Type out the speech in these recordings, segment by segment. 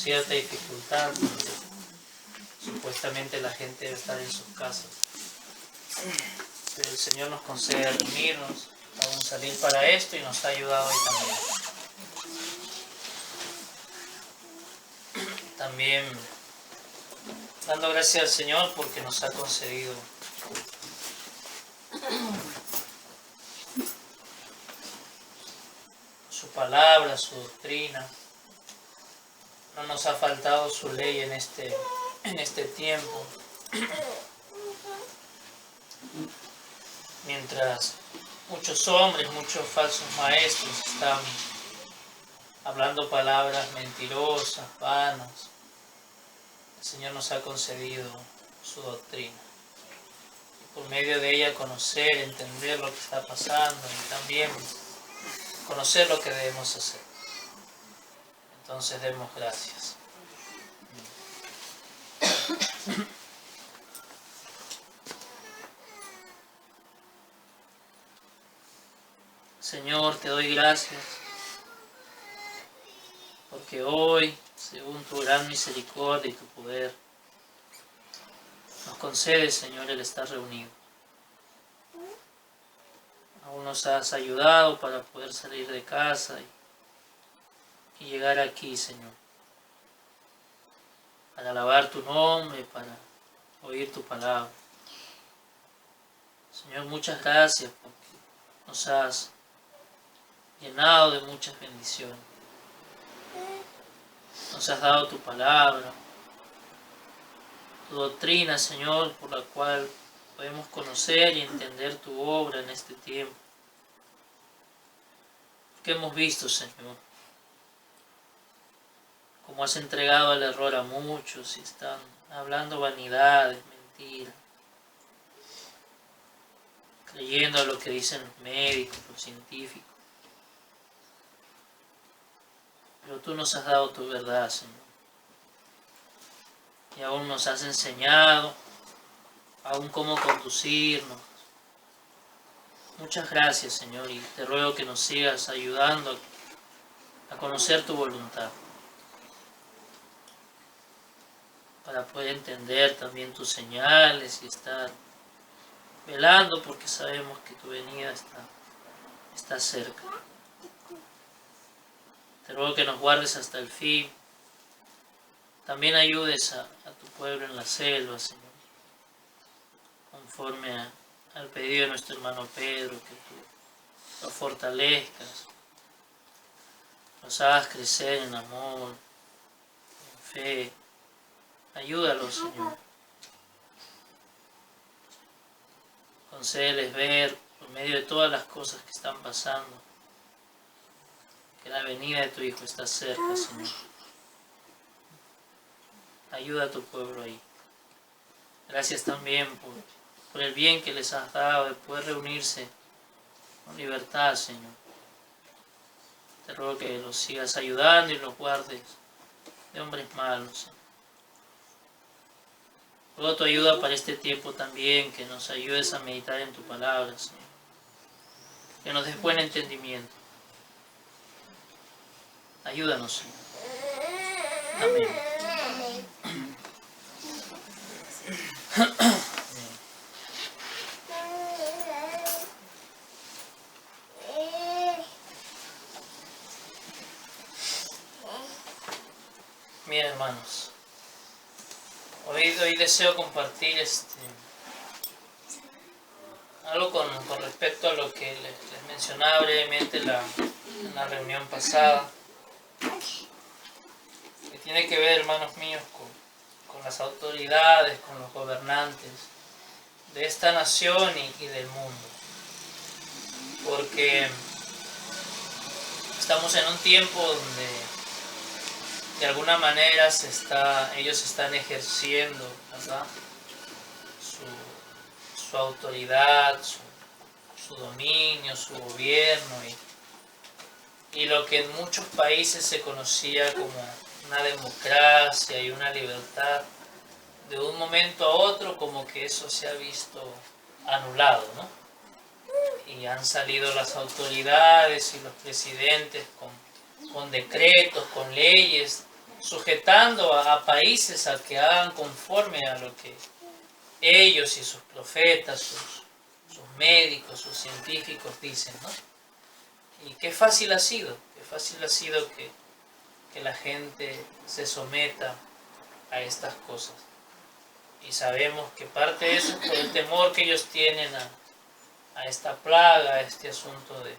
cierta dificultad, porque supuestamente la gente debe estar en sus casas. Pero el Señor nos concede reunirnos, aún salir para esto, y nos ha ayudado hoy también. También dando gracias al Señor porque nos ha concedido su palabra, su doctrina. No nos ha faltado su ley en este tiempo. Mientras muchos hombres, muchos falsos maestros están hablando palabras mentirosas, vanas, el Señor nos ha concedido su doctrina. Y por medio de ella conocer, entender lo que está pasando y también conocer lo que debemos hacer. Entonces demos gracias. Señor, te doy gracias porque hoy, según tu gran misericordia y tu poder, nos concedes, Señor, el estar reunidos. Aún nos has ayudado para poder salir de casa y llegar aquí, Señor, para alabar tu nombre, para oír tu palabra. Señor, muchas gracias porque nos has llenado de muchas bendiciones. Nos has dado tu palabra, tu doctrina, Señor, por la cual podemos conocer y entender tu obra en este tiempo. Porque hemos visto, Señor, cómo has entregado al error a muchos y están hablando vanidades, mentiras, creyendo a lo que dicen los médicos, los científicos. Pero tú nos has dado tu verdad, Señor. Y aún nos has enseñado, aún cómo conducirnos. Muchas gracias, Señor, y te ruego que nos sigas ayudando a conocer tu voluntad, para poder entender también tus señales y estar velando, porque sabemos que tu venida está cerca. Te ruego que nos guardes hasta el fin. También ayudes a tu pueblo en la selva, Señor, conforme al pedido de nuestro hermano Pedro, que tú los fortalezcas, los hagas crecer en amor, en fe. Ayúdalos, Señor. Concédeles ver, por medio de todas las cosas que están pasando, que la venida de tu Hijo está cerca, Señor. Ayuda a tu pueblo ahí. Gracias también por el bien que les has dado de poder reunirse con libertad, Señor. Te ruego que los sigas ayudando y los guardes de hombres malos, Señor. Ruego tu ayuda para este tiempo también, que nos ayudes a meditar en tu palabra, Señor. Que nos des buen entendimiento. Ayúdanos, Señor. Amén. Bien, hermanos, hoy deseo compartir algo con respecto a lo que les mencionaba brevemente en la reunión pasada, que tiene que ver, hermanos míos, con las autoridades, con los gobernantes de esta nación y del mundo, porque estamos en un tiempo donde de alguna manera ellos están ejerciendo, ¿verdad?, su autoridad, su dominio, su gobierno y lo que en muchos países se conocía como una democracia y una libertad, de un momento a otro como que eso se ha visto anulado, ¿no? Y han salido las autoridades y los presidentes con decretos, con leyes, sujetando a países a que hagan conforme a lo que ellos y sus profetas, sus médicos, sus científicos dicen, ¿no? Y qué fácil ha sido que la gente se someta a estas cosas. Y sabemos que parte de eso es por el temor que ellos tienen a esta plaga, a este asunto de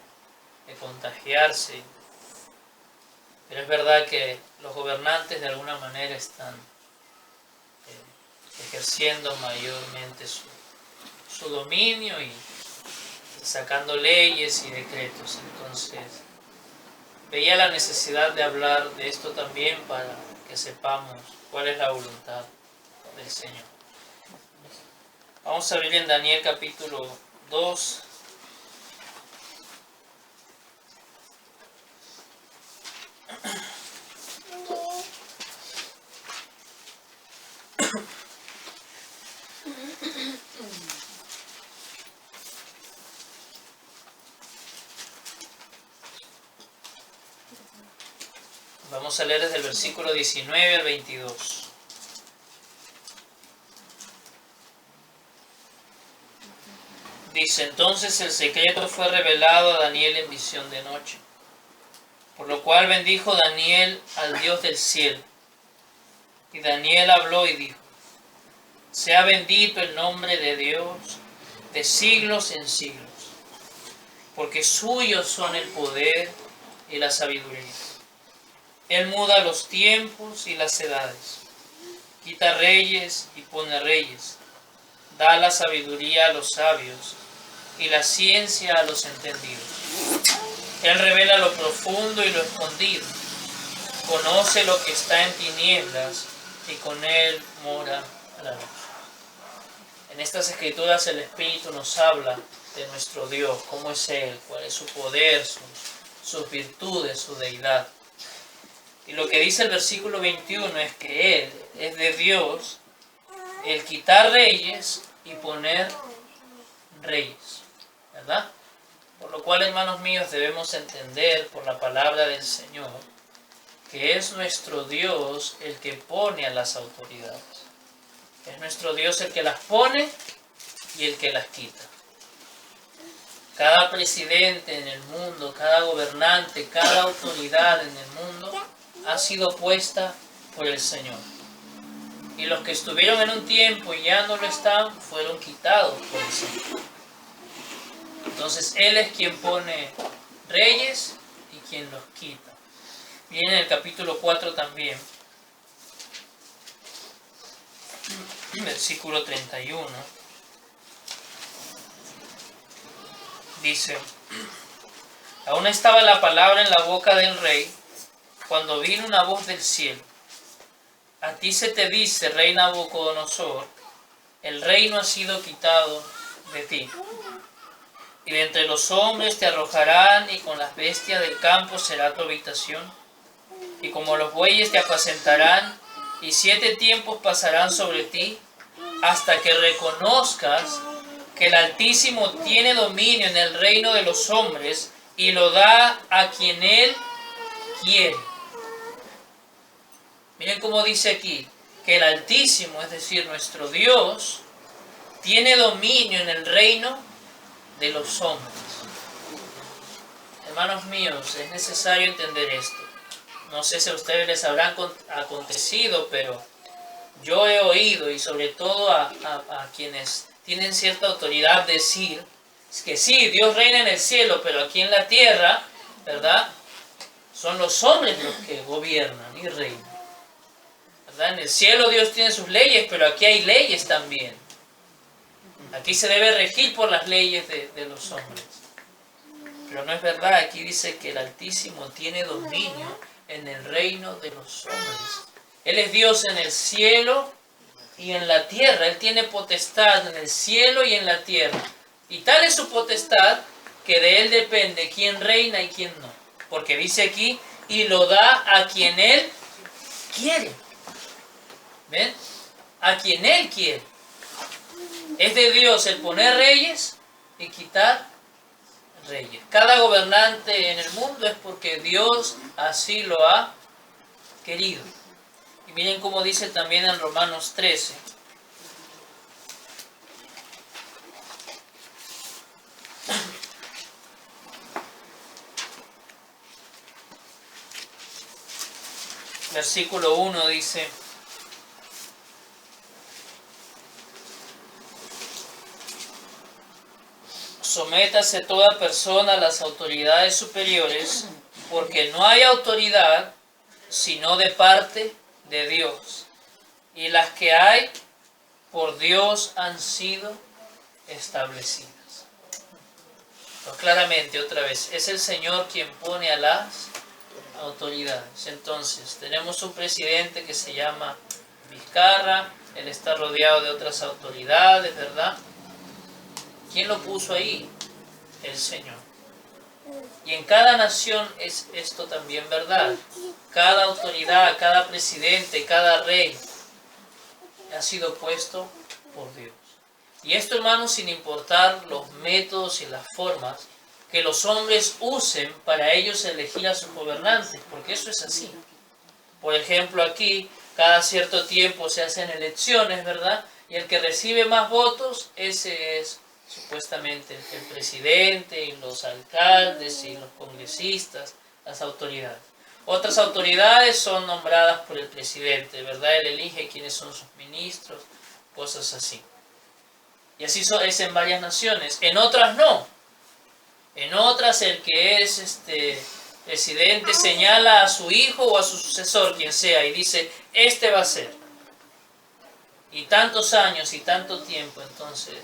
contagiarse. Pero es verdad que los gobernantes de alguna manera están ejerciendo mayormente su dominio y sacando leyes y decretos. Entonces, veía la necesidad de hablar de esto también para que sepamos cuál es la voluntad del Señor. Vamos a abrir en Daniel capítulo 2. Vamos a leer desde el versículo 19 al 22. Dice: entonces el secreto fue revelado a Daniel en visión de noche, por lo cual bendijo Daniel al Dios del cielo. Y Daniel habló y dijo: sea bendito el nombre de Dios de siglos en siglos, porque suyos son el poder y la sabiduría. Él muda los tiempos y las edades, quita reyes y pone reyes, da la sabiduría a los sabios y la ciencia a los entendidos. Él revela lo profundo y lo escondido, conoce lo que está en tinieblas y con él mora la luz. En estas escrituras el Espíritu nos habla de nuestro Dios, cómo es Él, cuál es su poder, sus virtudes, su deidad. Y lo que dice el versículo 21 es que Él es de Dios el quitar reyes y poner reyes, ¿verdad? Por lo cual, hermanos míos, debemos entender por la palabra del Señor que es nuestro Dios el que pone a las autoridades. Es nuestro Dios el que las pone y el que las quita. Cada presidente en el mundo, cada gobernante, cada autoridad en el mundo ha sido puesta por el Señor. Y los que estuvieron en un tiempo y ya no lo están, fueron quitados por el Señor. Entonces Él es quien pone reyes y quien los quita. Viene en el capítulo 4 también, versículo 31. Dice: aún estaba la palabra en la boca del rey, cuando vino una voz del cielo: a ti se te dice, rey Nabucodonosor, el reino ha sido quitado de ti, y de entre los hombres te arrojarán, y con las bestias del campo será tu habitación, y como los bueyes te apacentarán, y 7 tiempos pasarán sobre ti, hasta que reconozcas que el Altísimo tiene dominio en el reino de los hombres, y lo da a quien Él quiere. Miren cómo dice aquí, que el Altísimo, es decir, nuestro Dios, tiene dominio en el reino de los hombres. Hermanos míos, es necesario entender esto. No sé si a ustedes les habrán acontecido, pero yo he oído, y sobre todo a quienes tienen cierta autoridad, decir que sí, Dios reina en el cielo, pero aquí en la tierra, ¿verdad?, son los hombres los que gobiernan y reinan, ¿verdad? En el cielo Dios tiene sus leyes, pero aquí hay leyes también. Aquí se debe regir por las leyes de los hombres. Pero no es verdad, aquí dice que el Altísimo tiene dominio en el reino de los hombres. Él es Dios en el cielo y en la tierra. Él tiene potestad en el cielo y en la tierra. Y tal es su potestad que de Él depende quién reina y quién no. Porque dice aquí, y lo da a quien Él quiere. ¿Ven? A quien Él quiere. Es de Dios el poner reyes y quitar reyes. Cada gobernante en el mundo es porque Dios así lo ha querido. Y miren cómo dice también en Romanos 13. Versículo 1 dice: sométase toda persona a las autoridades superiores, porque no hay autoridad sino de parte de Dios, y las que hay por Dios han sido establecidas. Pues claramente, otra vez, es el Señor quien pone a las autoridades. Entonces, tenemos un presidente que se llama Vizcarra, él está rodeado de otras autoridades, ¿verdad? ¿Quién lo puso ahí? El Señor. Y en cada nación es esto también verdad. Cada autoridad, cada presidente, cada rey ha sido puesto por Dios. Y esto, hermanos, sin importar los métodos y las formas que los hombres usen para ellos elegir a sus gobernantes, porque eso es así. Por ejemplo, aquí cada cierto tiempo se hacen elecciones, ¿verdad? Y el que recibe más votos, ese es supuestamente el presidente y los alcaldes y los congresistas, las autoridades. Otras autoridades son nombradas por el presidente, ¿verdad? Él elige quiénes son sus ministros, cosas así. Y así es en varias naciones. En otras no. En otras el que es presidente señala a su hijo o a su sucesor, quien sea, y dice, este va a ser. Y tantos años y tanto tiempo, entonces,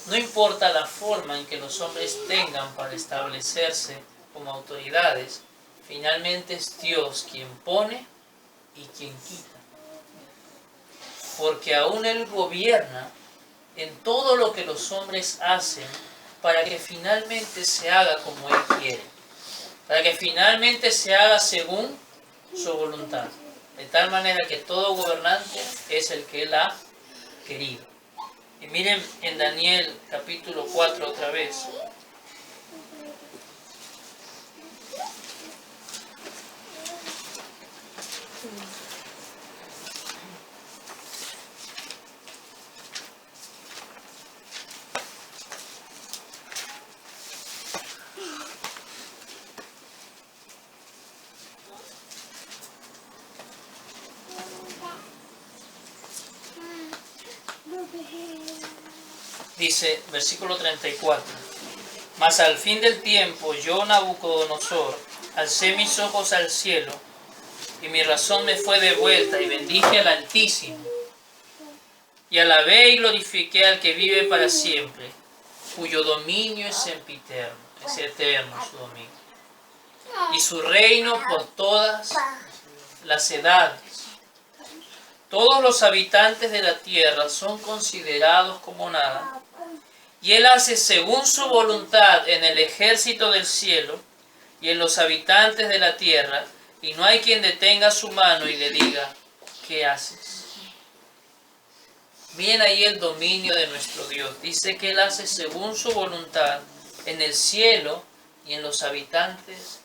no importa la forma en que los hombres tengan para establecerse como autoridades, finalmente es Dios quien pone y quien quita. Porque aún Él gobierna en todo lo que los hombres hacen para que finalmente se haga como Él quiere. Para que finalmente se haga según su voluntad. De tal manera que todo gobernante es el que Él ha querido. Y miren en Daniel capítulo 4 otra vez. Dice, versículo 34, mas al fin del tiempo yo, Nabucodonosor, alcé mis ojos al cielo, y mi razón me fue devuelta, y bendije al Altísimo, y alabé y glorifiqué al que vive para siempre, cuyo dominio es sempiterno, es eterno su dominio, y su reino por todas las edades. Todos los habitantes de la tierra son considerados como nada, y Él hace según su voluntad en el ejército del cielo y en los habitantes de la tierra, y no hay quien detenga su mano y le diga, ¿qué haces? Miren ahí el dominio de nuestro Dios. Dice que Él hace según su voluntad en el cielo y en los habitantes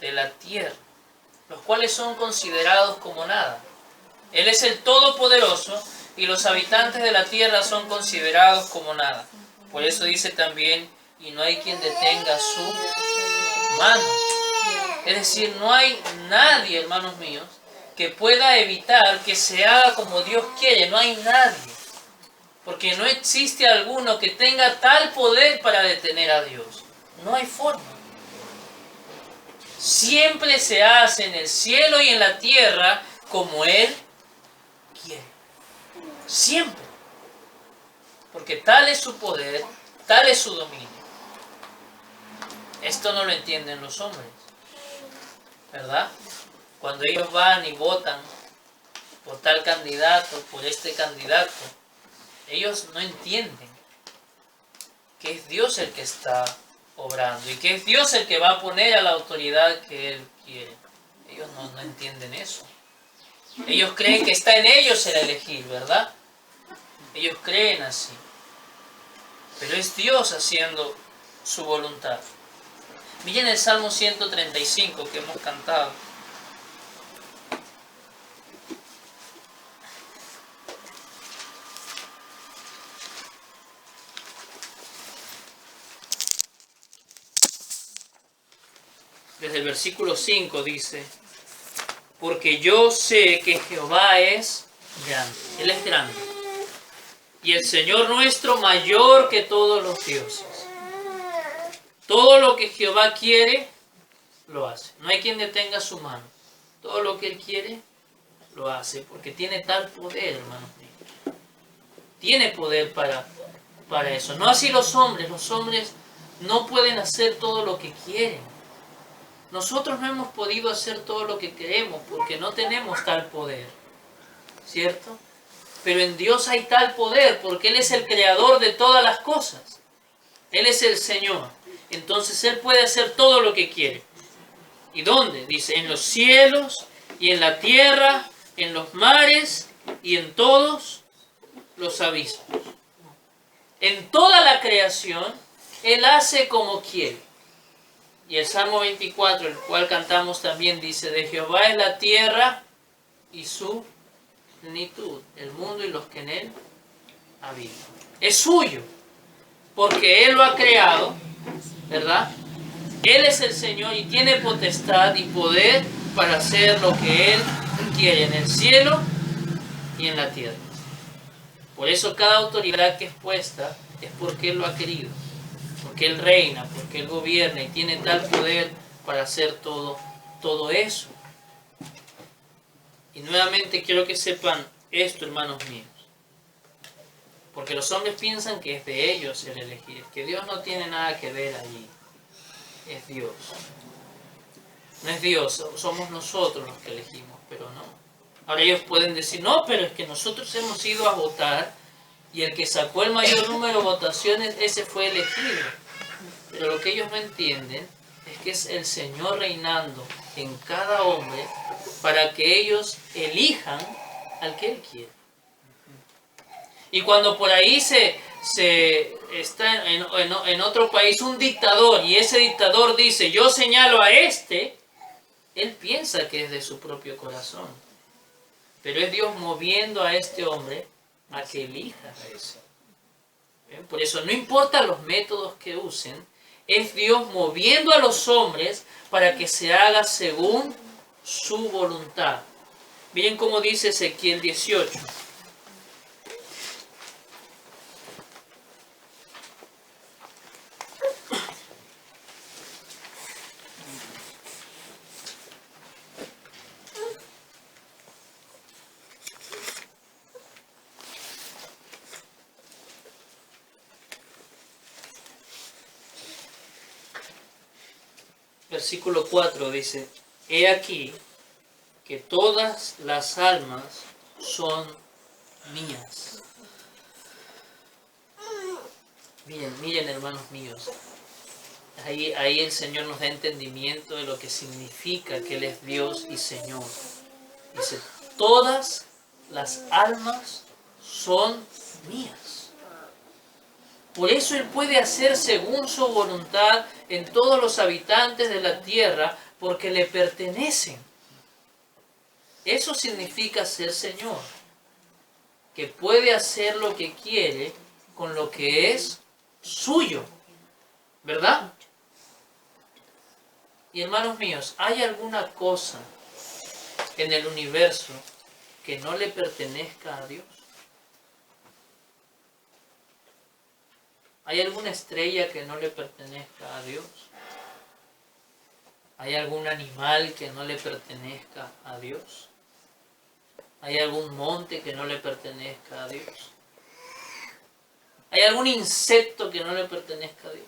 de la tierra, los cuales son considerados como nada. Él es el Todopoderoso y los habitantes de la tierra son considerados como nada. Por eso dice también, y no hay quien detenga su mano. Es decir, no hay nadie, hermanos míos, que pueda evitar que se haga como Dios quiere. No hay nadie. Porque no existe alguno que tenga tal poder para detener a Dios. No hay forma. Siempre se hace en el cielo y en la tierra como Él quiere. Siempre. Porque tal es su poder, tal es su dominio. Esto no lo entienden los hombres, ¿verdad? Cuando ellos van y votan por tal candidato, por este candidato, ellos no entienden que es Dios el que está obrando y que es Dios el que va a poner a la autoridad que Él quiere. Ellos no entienden eso. Ellos creen que está en ellos el elegir, ¿verdad? Ellos creen así. Pero es Dios haciendo su voluntad. Miren el Salmo 135 que hemos cantado. desde el versículo 5 dice, porque yo sé que Jehová es grande, Él es grande, y el Señor nuestro mayor que todos los dioses. Todo lo que Jehová quiere, lo hace. No hay quien detenga su mano. Todo lo que Él quiere, lo hace, porque tiene tal poder, hermanos míos. Tiene poder para eso. No así los hombres no pueden hacer todo lo que quieren. Nosotros no hemos podido hacer todo lo que queremos porque no tenemos tal poder, ¿cierto? Pero en Dios hay tal poder porque Él es el creador de todas las cosas. Él es el Señor. Entonces Él puede hacer todo lo que quiere. ¿Y dónde? Dice, en los cielos y en la tierra, en los mares y en todos los abismos. En toda la creación, Él hace como quiere. Y el Salmo 24, el cual cantamos también, dice, de Jehová es la tierra y su plenitud, el mundo y los que en él habitan. Es suyo, porque Él lo ha creado, ¿verdad? Él es el Señor y tiene potestad y poder para hacer lo que Él quiere en el cielo y en la tierra. Por eso cada autoridad que es puesta es porque Él lo ha querido, porque Él reina, porque Él gobierna y tiene tal poder para hacer todo eso. Y nuevamente quiero que sepan esto, hermanos míos, porque los hombres piensan que es de ellos el elegir, que Dios no tiene nada que ver allí. Es Dios. No es Dios, somos nosotros los que elegimos, pero no. Ahora ellos pueden decir, no, pero es que nosotros hemos ido a votar y el que sacó el mayor número de votaciones, ese fue elegido. Pero lo que ellos no entienden es que es el Señor reinando en cada hombre para que ellos elijan al que Él quiere. Y cuando por ahí se está en otro país un dictador y ese dictador dice, yo señalo a este, él piensa que es de su propio corazón. Pero es Dios moviendo a este hombre a que elija a ese. ¿Ven? Por eso no importa los métodos que usen, es Dios moviendo a los hombres para que se haga según su voluntad. Miren cómo dice Ezequiel 18. Versículo 4 dice, he aquí que todas las almas son mías. Miren hermanos míos, ahí el Señor nos da entendimiento de lo que significa que Él es Dios y Señor. Dice, todas las almas son mías. Por eso Él puede hacer según su voluntad en todos los habitantes de la tierra, porque le pertenecen. Eso significa ser Señor, que puede hacer lo que quiere con lo que es suyo, ¿verdad? Y hermanos míos, ¿hay alguna cosa en el universo que no le pertenezca a Dios? ¿Hay alguna estrella que no le pertenezca a Dios? ¿Hay algún animal que no le pertenezca a Dios? ¿Hay algún monte que no le pertenezca a Dios? ¿Hay algún insecto que no le pertenezca a Dios?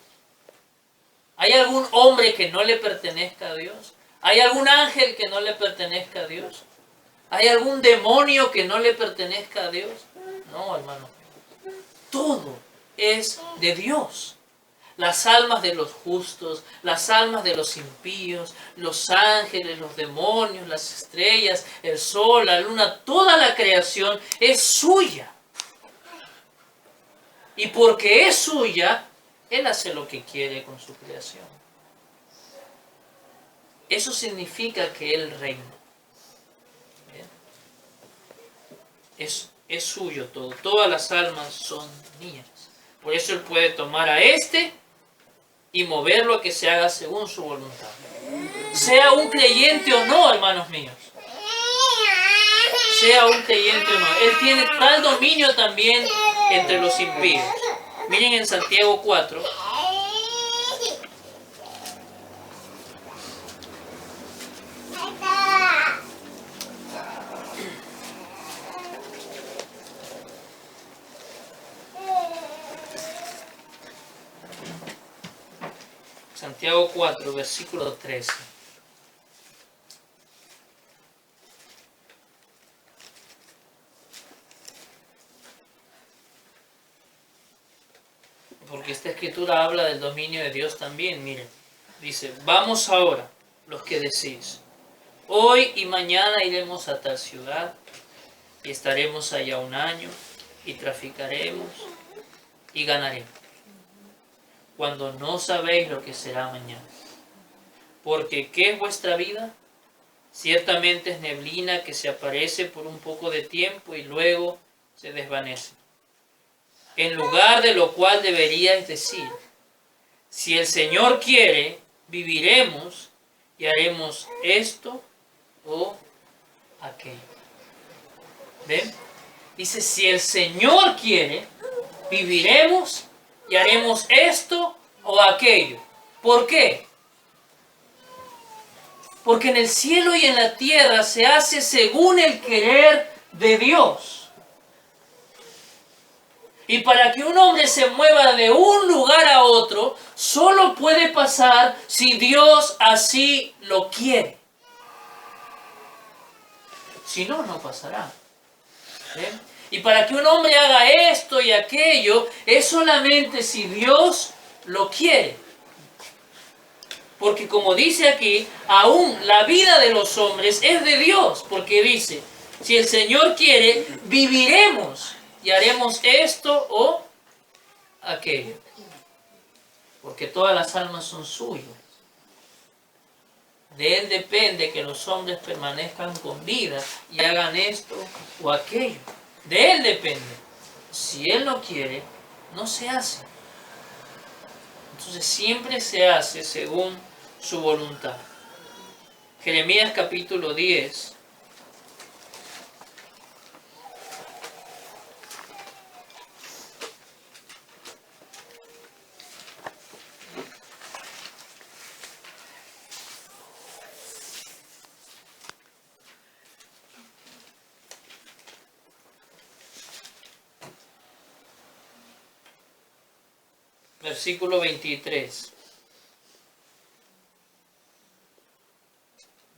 ¿Hay algún hombre que no le pertenezca a Dios? ¿Hay algún ángel que no le pertenezca a Dios? ¿Hay algún demonio que no le pertenezca a Dios? No, hermano. Todo es de Dios. Las almas de los justos, las almas de los impíos, los ángeles, los demonios, las estrellas, el sol, la luna, toda la creación es suya. Y porque es suya, Él hace lo que quiere con su creación. Eso significa que Él reina. Es suyo todo. Todas las almas son mías. Por eso Él puede tomar a este y moverlo a que se haga según su voluntad. sea un creyente o no, hermanos míos. Sea un creyente o no. Él tiene tal dominio también entre los impíos. Miren en Santiago 4. Santiago 4, versículo 13. Porque esta escritura habla del dominio de Dios también, miren. Dice, vamos ahora, los que decís, hoy y mañana iremos a tal ciudad, y estaremos allá un año, y traficaremos, y ganaremos, cuando no sabéis lo que será mañana. Porque ¿qué es vuestra vida? Ciertamente es neblina que se aparece por un poco de tiempo y luego se desvanece. En lugar de lo cual deberíais decir, si el Señor quiere, viviremos y haremos esto o aquello. ¿Ven? Dice, si el Señor quiere, viviremos y haremos esto o aquello. ¿Por qué? Porque en el cielo y en la tierra se hace según el querer de Dios. Y para que un hombre se mueva de un lugar a otro, solo puede pasar si Dios así lo quiere. Si no, no pasará. ¿Ven? Y para que un hombre haga esto y aquello, es solamente si Dios lo quiere. Porque como dice aquí, aún la vida de los hombres es de Dios. Porque dice, si el Señor quiere, viviremos y haremos esto o aquello. Porque todas las almas son suyas. De Él depende que los hombres permanezcan con vida y hagan esto o aquello. De Él depende. Si Él no quiere, no se hace. Entonces siempre se hace según su voluntad. Jeremías capítulo 10. Versículo 23.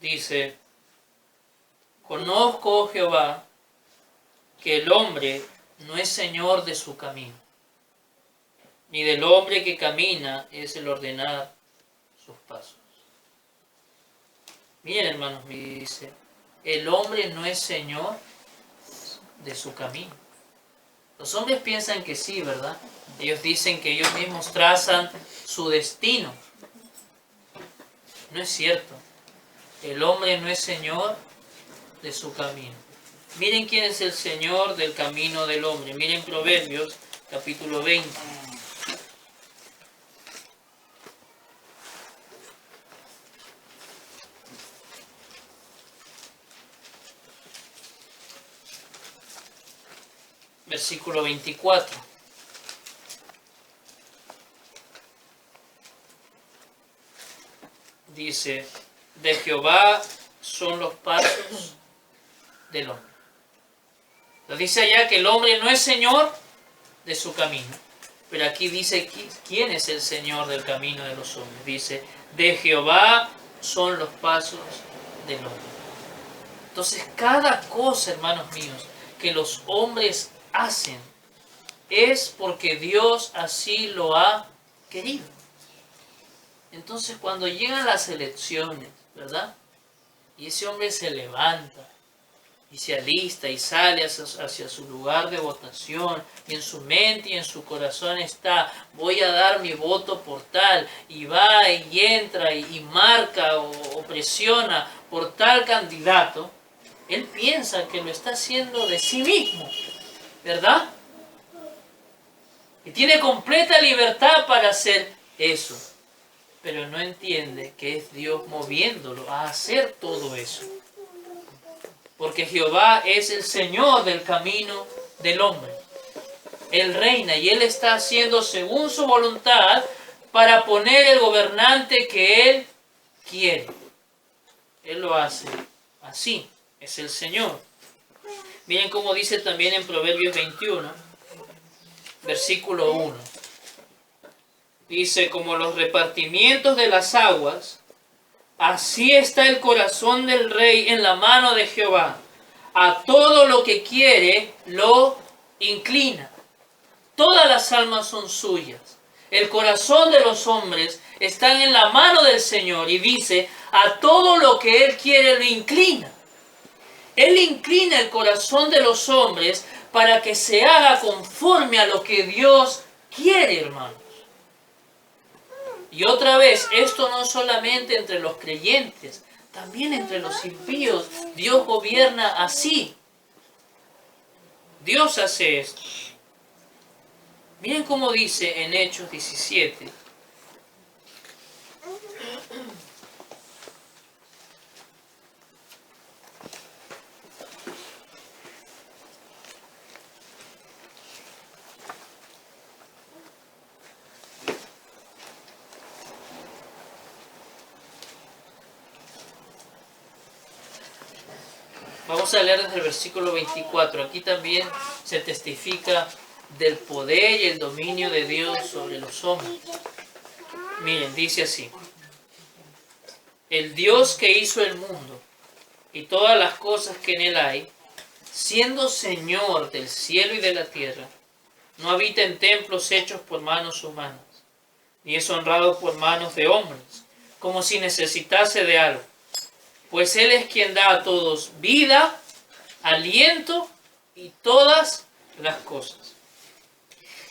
Dice, conozco, oh Jehová, que el hombre no es señor de su camino, ni del hombre que camina es el ordenar sus pasos. Miren, hermanos, me dice, el hombre no es señor de su camino. Los hombres piensan que sí, ¿verdad? Ellos dicen que ellos mismos trazan su destino. No es cierto. El hombre no es señor de su camino. Miren quién es el señor del camino del hombre. Miren Proverbios, capítulo 20. Versículo 24. Dice, de Jehová son los pasos del hombre. Entonces dice allá que el hombre no es señor de su camino. Pero aquí dice quién es el señor del camino de los hombres. Dice, de Jehová son los pasos del hombre. Entonces cada cosa, hermanos míos, que los hombres hacen es porque Dios así lo ha querido. Entonces cuando llegan las elecciones, ¿verdad? Y ese hombre se levanta y se alista y sale hacia su lugar de votación, y en su mente y en su corazón está, voy a dar mi voto por tal, y va y entra y marca o presiona por tal candidato, él piensa que lo está haciendo de sí mismo, ¿verdad? Y tiene completa libertad para hacer eso. pero no entiende que es Dios moviéndolo a hacer todo eso. Porque Jehová es el Señor del camino del hombre. Él reina y Él está haciendo según su voluntad para poner el gobernante que Él quiere. Él lo hace así, es el Señor. Miren cómo dice también en Proverbios 21, versículo 1. Dice, como los repartimientos de las aguas, así está el corazón del rey en la mano de Jehová. A todo lo que quiere lo inclina. Todas las almas son suyas. El corazón de los hombres está en la mano del Señor y dice, a todo lo que Él quiere lo inclina. Él inclina el corazón de los hombres para que se haga conforme a lo que Dios quiere, hermanos. Y otra vez, esto no solamente entre los creyentes, también entre los impíos. Dios gobierna así. Dios hace esto. Miren cómo dice en Hechos 17. Vamos a leer desde el versículo 24. Aquí también se testifica del poder y el dominio de Dios sobre los hombres. Miren, dice así. El Dios que hizo el mundo y todas las cosas que en él hay, siendo Señor del cielo y de la tierra, no habita en templos hechos por manos humanas, ni es honrado por manos de hombres, como si necesitase de algo. Pues Él es quien da a todos vida, aliento y todas las cosas.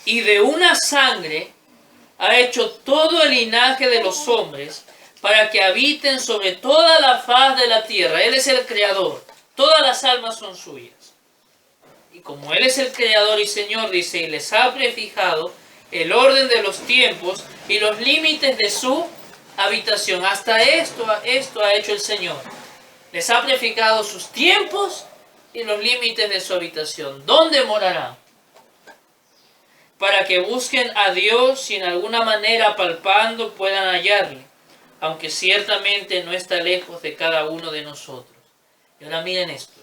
Y de una sangre ha hecho todo el linaje de los hombres para que habiten sobre toda la faz de la tierra. Él es el creador. Todas las almas son suyas. Y como Él es el creador y Señor, dice, y les ha prefijado el orden de los tiempos y los límites de su habitación. Hasta esto ha hecho el Señor. Les ha prefijado sus tiempos y los límites de su habitación. ¿Dónde morará? Para que busquen a Dios y en alguna manera palpando puedan hallarle, aunque ciertamente no está lejos de cada uno de nosotros. Y ahora miren esto.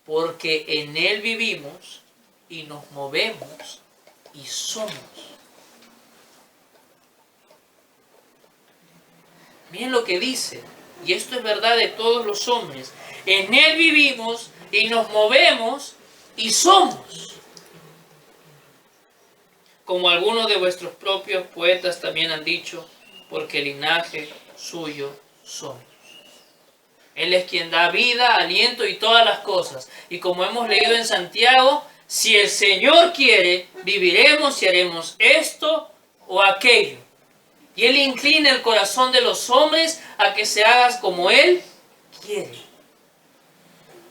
Porque en Él vivimos y nos movemos y somos. Miren lo que dice. Y esto es verdad de todos los hombres. En Él vivimos y nos movemos y somos. Como algunos de vuestros propios poetas también han dicho, porque linaje suyo somos. Él es quien da vida, aliento y todas las cosas. Y como hemos leído en Santiago, si el Señor quiere, viviremos y haremos esto o aquello. Y Él inclina el corazón de los hombres a que se hagas como Él quiere.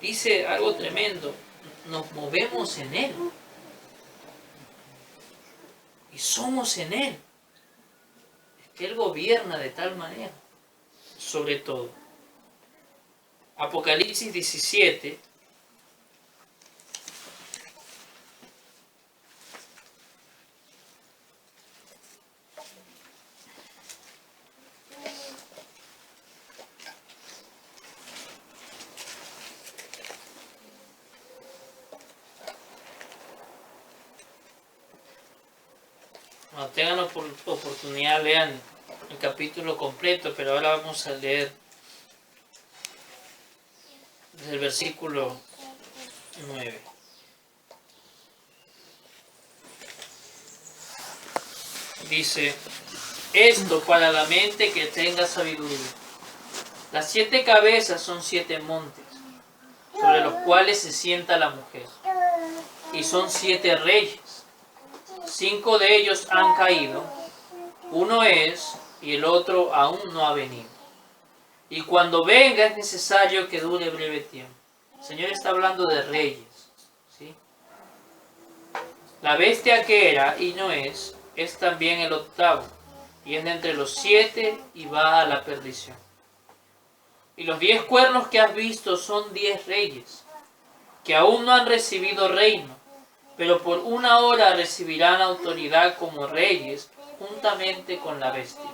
Dice algo tremendo, nos movemos en Él. Y somos en Él. Es que Él gobierna de tal manera, sobre todo. Apocalipsis 17. Cuando tengan oportunidad lean el capítulo completo, pero ahora vamos a leer desde el versículo 9. Dice, esto para la mente que tenga sabiduría. Las 7 cabezas son 7 montes, sobre los cuales se sienta la mujer. Y son 7 reyes. 5 de ellos han caído, uno es y el otro aún no ha venido. Y cuando venga es necesario que dure breve tiempo. El Señor está hablando de reyes, ¿sí? La bestia que era y no es también el octavo, y es de entre los 7 y va a la perdición. Y los 10 cuernos que has visto son 10 reyes, que aún no han recibido reino, pero por una hora recibirán autoridad como reyes, juntamente con la bestia.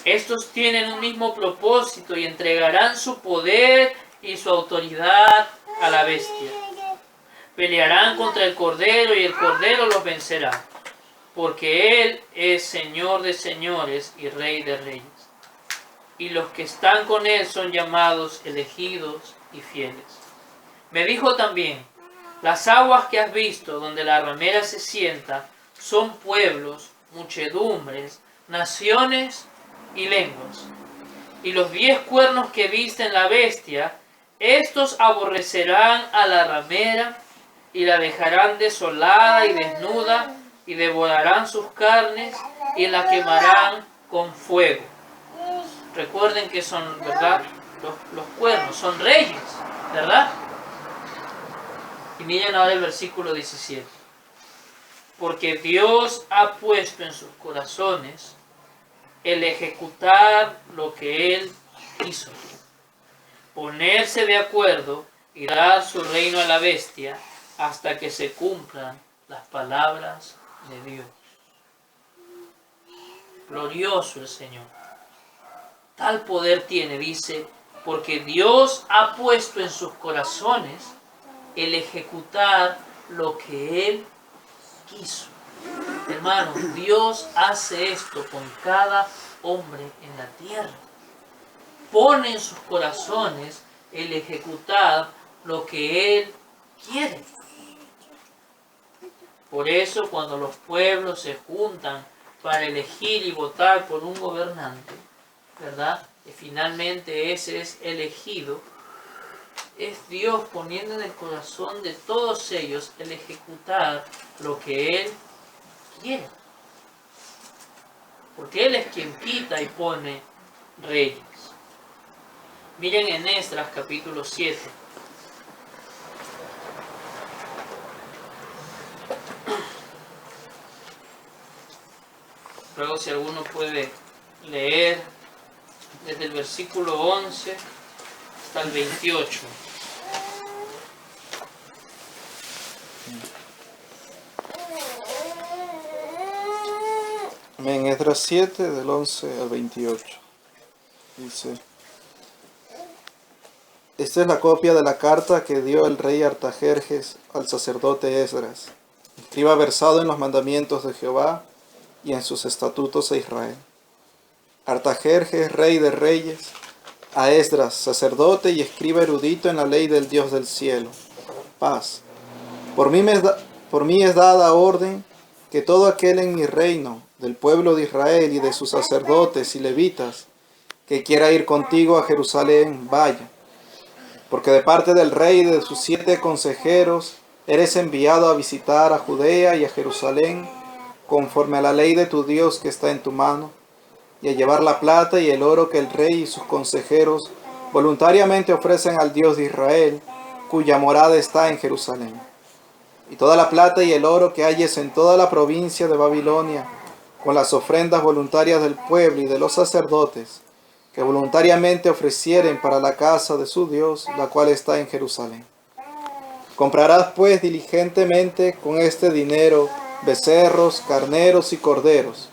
Estos tienen un mismo propósito y entregarán su poder y su autoridad a la bestia. Pelearán contra el Cordero y el Cordero los vencerá, porque Él es Señor de señores y Rey de reyes. Y los que están con Él son llamados, elegidos y fieles. Me dijo también: las aguas que has visto, donde la ramera se sienta, son pueblos, muchedumbres, naciones y lenguas. Y los 10 cuernos que viste en la bestia, estos aborrecerán a la ramera y la dejarán desolada y desnuda, y devorarán sus carnes y la quemarán con fuego. Recuerden que son, ¿verdad? Los cuernos son reyes, ¿verdad? Y miren ahora el versículo 17. Porque Dios ha puesto en sus corazones el ejecutar lo que Él quiso, ponerse de acuerdo y dar su reino a la bestia hasta que se cumplan las palabras de Dios. Glorioso el Señor. Tal poder tiene, dice, porque Dios ha puesto en sus corazones el ejecutar lo que Él quiso. Hermanos, Dios hace esto con cada hombre en la tierra. Pone en sus corazones el ejecutar lo que Él quiere. Por eso, cuando los pueblos se juntan para elegir y votar por un gobernante, ¿verdad? Y finalmente ese es elegido, es Dios poniendo en el corazón de todos ellos el ejecutar lo que Él quiere. Porque Él es quien quita y pone reyes. Miren en Esdras capítulo 7. Luego, si alguno puede leer desde el versículo 11 hasta el 28. En Esdras 7, del 11 al 28. Dice: esta es la copia de la carta que dio el rey Artajerjes al sacerdote Esdras, escriba versado en los mandamientos de Jehová y en sus estatutos a Israel. Artajerjes, rey de reyes, a Esdras, sacerdote y escriba erudito en la ley del Dios del cielo. Paz. Por mí es dada orden que todo aquel en mi reino, del pueblo de Israel y de sus sacerdotes y levitas, que quiera ir contigo a Jerusalén, vaya. Porque de parte del rey y de sus 7 consejeros eres enviado a visitar a Judea y a Jerusalén, conforme a la ley de tu Dios que está en tu mano, y a llevar la plata y el oro que el rey y sus consejeros voluntariamente ofrecen al Dios de Israel, cuya morada está en Jerusalén. Y toda la plata y el oro que halles en toda la provincia de Babilonia, con las ofrendas voluntarias del pueblo y de los sacerdotes, que voluntariamente ofrecieren para la casa de su Dios, la cual está en Jerusalén. Comprarás pues diligentemente con este dinero becerros, carneros y corderos,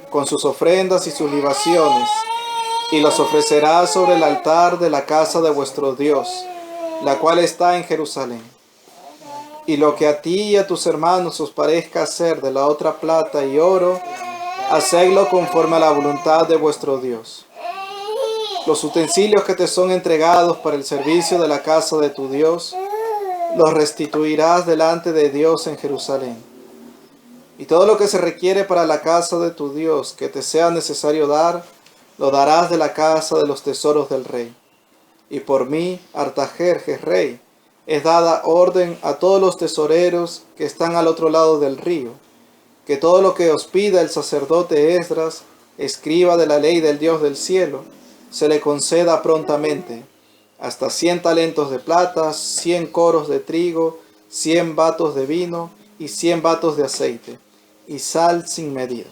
con sus ofrendas y sus libaciones, y los ofrecerás sobre el altar de la casa de vuestro Dios, la cual está en Jerusalén. Y lo que a ti y a tus hermanos os parezca hacer de la otra plata y oro, hacedlo conforme a la voluntad de vuestro Dios. Los utensilios que te son entregados para el servicio de la casa de tu Dios, los restituirás delante de Dios en Jerusalén. Y todo lo que se requiere para la casa de tu Dios que te sea necesario dar, lo darás de la casa de los tesoros del rey. Y por mí, Artajerjes, rey, es dada orden a todos los tesoreros que están al otro lado del río, que todo lo que os pida el sacerdote Esdras, escriba de la ley del Dios del cielo, se le conceda prontamente, hasta 100 talentos de plata, 100 coros de trigo, 100 batos de vino y 100 batos de aceite, y sal sin medida.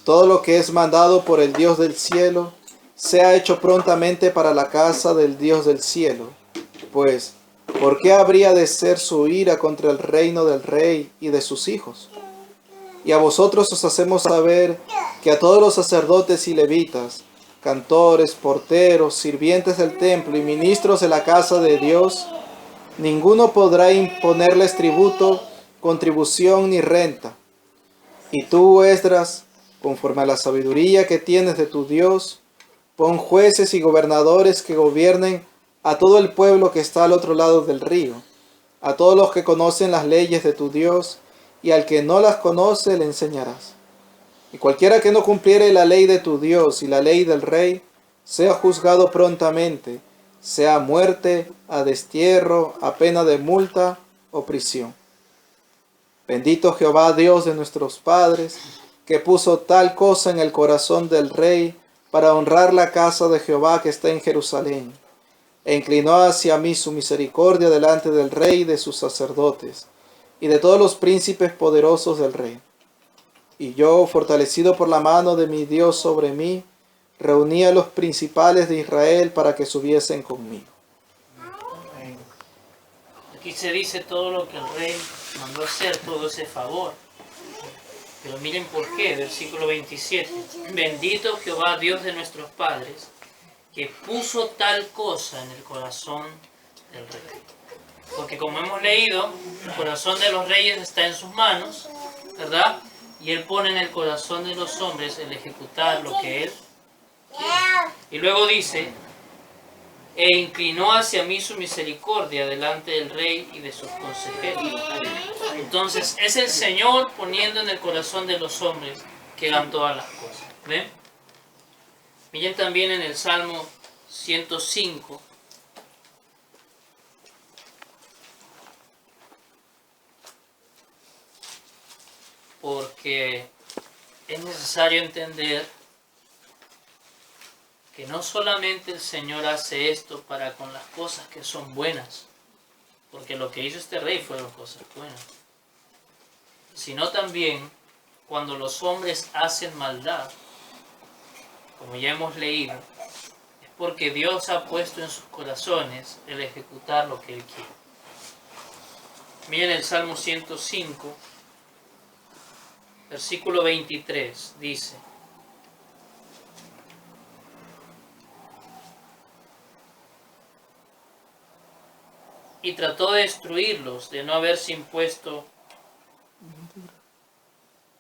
todo lo que es mandado por el Dios del cielo, sea hecho prontamente para la casa del Dios del cielo. Pues, ¿por qué habría de ser su ira contra el reino del rey y de sus hijos? Y a vosotros os hacemos saber que a todos los sacerdotes y levitas, cantores, porteros, sirvientes del templo y ministros de la casa de Dios, ninguno podrá imponerles tributo, contribución ni renta. Y tú, Esdras, conforme a la sabiduría que tienes de tu Dios, pon jueces y gobernadores que gobiernen a todo el pueblo que está al otro lado del río, a todos los que conocen las leyes de tu Dios, y al que no las conoce le enseñarás. Y cualquiera que no cumpliere la ley de tu Dios y la ley del rey, sea juzgado prontamente, sea a muerte, a destierro, a pena de multa o prisión. Bendito Jehová, Dios de nuestros padres, que puso tal cosa en el corazón del rey para honrar la casa de Jehová que está en Jerusalén, e inclinó hacia mí su misericordia delante del rey y de sus sacerdotes, y de todos los príncipes poderosos del rey. Y yo, fortalecido por la mano de mi Dios sobre mí, reuní a los principales de Israel para que subiesen conmigo. Aquí se dice todo lo que el rey mandó hacer, todo ese favor. Pero miren por qué, versículo 27. Bendito Jehová, Dios de nuestros padres, que puso tal cosa en el corazón del rey. Porque como hemos leído, el corazón de los reyes está en sus manos, ¿verdad? Y él pone en el corazón de los hombres el ejecutar lo que él quiere. Y luego dice, e inclinó hacia mí su misericordia delante del rey y de sus consejeros. Entonces es el Señor poniendo en el corazón de los hombres que hagan todas las cosas. ¿Ven? Miren también en el Salmo 105. Porque es necesario entender que no solamente el Señor hace esto para con las cosas que son buenas, porque lo que hizo este rey fueron cosas buenas, sino también cuando los hombres hacen maldad, como ya hemos leído, es porque Dios ha puesto en sus corazones el ejecutar lo que Él quiere. Miren el Salmo 105, versículo 23, dice: y trató de destruirlos, de no haberse impuesto,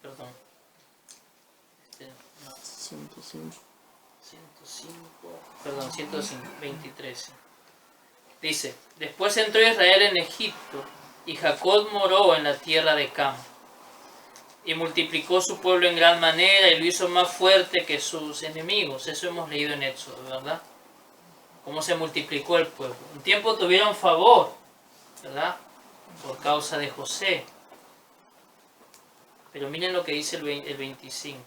perdón, 105, dice: después entró Israel en Egipto, y Jacob moró en la tierra de Cam, y multiplicó su pueblo en gran manera, y lo hizo más fuerte que sus enemigos. Eso hemos leído en Éxodo, ¿verdad? Cómo se multiplicó el pueblo. Un tiempo tuvieron favor, ¿verdad? Por causa de José. Pero miren lo que dice el 25.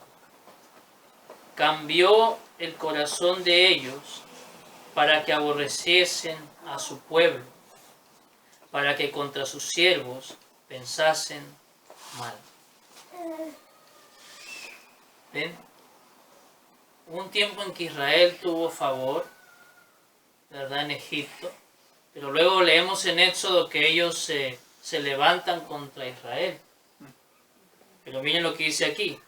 Cambió el corazón de ellos para que aborreciesen a su pueblo, para que contra sus siervos pensasen mal. ¿Ven? Hubo un tiempo en que Israel tuvo favor, ¿verdad? En Egipto, pero luego leemos en Éxodo que ellos se levantan contra Israel. Pero miren lo que dice aquí: